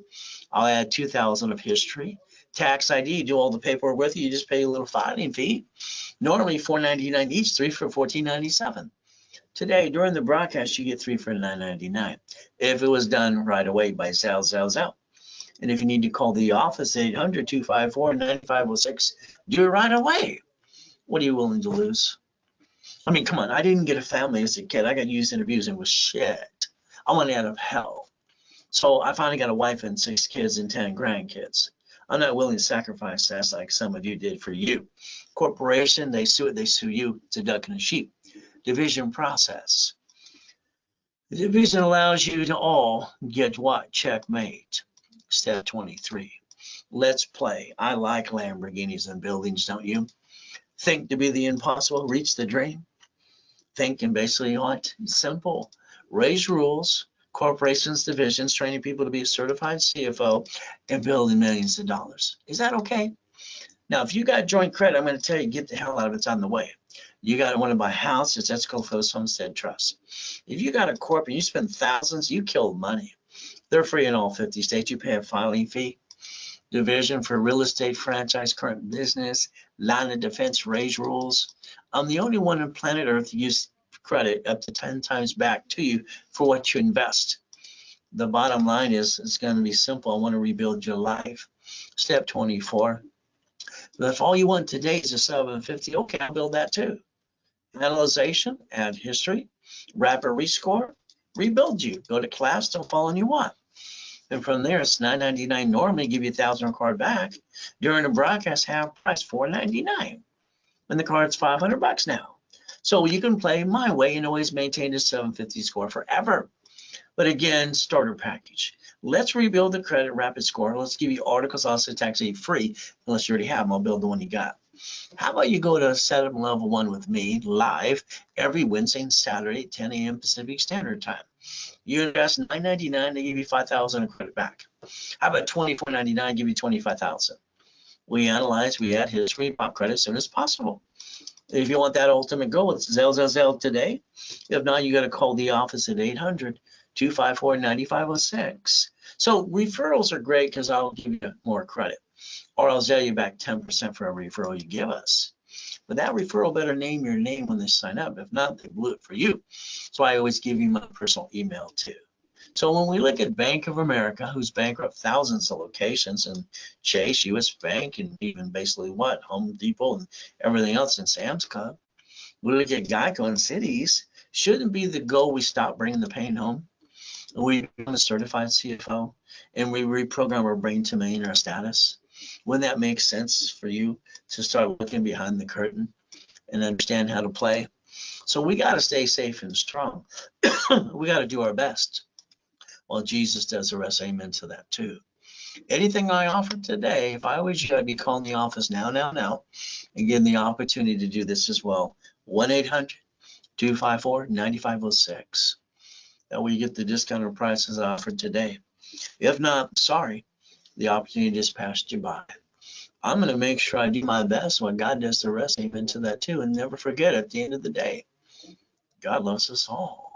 I'll add 2,000 of history. Tax ID, do all the paperwork with you. You just pay a little filing fee. Normally $4.99 each, 3 for $14.97. Today, during the broadcast, you get 3 for $9.99. If it was done right away by Zelle. And if you need to call the office, 800-254-9506, do it right away. What are you willing to lose? I mean, come on, I didn't get a family as a kid. I got used and abused and was shit. I went out of hell. So I finally got a wife and 6 kids and 10 grandkids. I'm not willing to sacrifice that like some of you did for you. Corporation, they sue it, they sue you. It's a duck and a sheep. Division process. The division allows you to all get what? Checkmate. Step 23. Let's play. I like Lamborghinis and buildings, don't you? Think to be the impossible, reach the dream. Think and basically what? Simple. Raise rules. corporations, divisions, training people to be a certified CFO and building millions of dollars. Is that okay? Now, if you got joint credit, I'm going to tell you, get the hell out of it. It's on the way. You got to want to buy a house. It's called Coast Homestead Trust. If you got a corp and you spend thousands, you kill money. They're free in all 50 states. You pay a filing fee. Division for real estate, franchise, current business, line of defense, raise rules. I'm the only one on planet Earth to use credit up to 10 times back to you for what you invest. The bottom line is it's going to be simple. I want to rebuild your life. Step 24. But if all you want today is a 750, okay, I'll build that too. Analyzation, add history, rapid rescore, rebuild you. Go to class, don't fall on you want. And from there, it's $9.99 normally, give you $1,000 card back. During the broadcast, half price, $4.99. And the card's $500 now. So you can play my way and always maintain a 750 score forever. But again, starter package. Let's rebuild the credit rapid score. Let's give you articles also tax-free free, unless you already have them. I'll build the one you got. How about you go to set up level 1 with me live every Wednesday and Saturday at 10 a.m. Pacific Standard Time. You invest $9.99, they give you $5,000 in credit back. How about $24.99, give you $25,000? We analyze, we add history, pop credit as soon as possible. If you want that ultimate goal, it's Zell today. If not, you got to call the office at 800-254-9506. So referrals are great because I'll give you more credit, or I'll sell you back 10% for every referral you give us. But that referral better name your name when they sign up. If not, they blew it for you. So I always give you my personal email too. So when we look at Bank of America, who's bankrupt thousands of locations, and Chase, US Bank, and even basically what, Home Depot and everything else in Sam's Club, we look at Geico and Cities, shouldn't be the goal we stop bringing the pain home? We become a certified CFO and we reprogram our brain to maintain our status. Wouldn't that make sense for you to start looking behind the curtain and understand how to play? So we got to stay safe and strong. We got to do our best. Well, Jesus does the rest. Amen to that too. Anything I offer today, if I was you, I'd be calling the office now, and getting the opportunity to do this as well. 1-800-254-9506. That way you get the discounted prices offered today. If not, sorry, the opportunity just passed you by. I'm going to make sure I do my best when God does the rest. Amen to that too. And never forget, at the end of the day, God loves us all.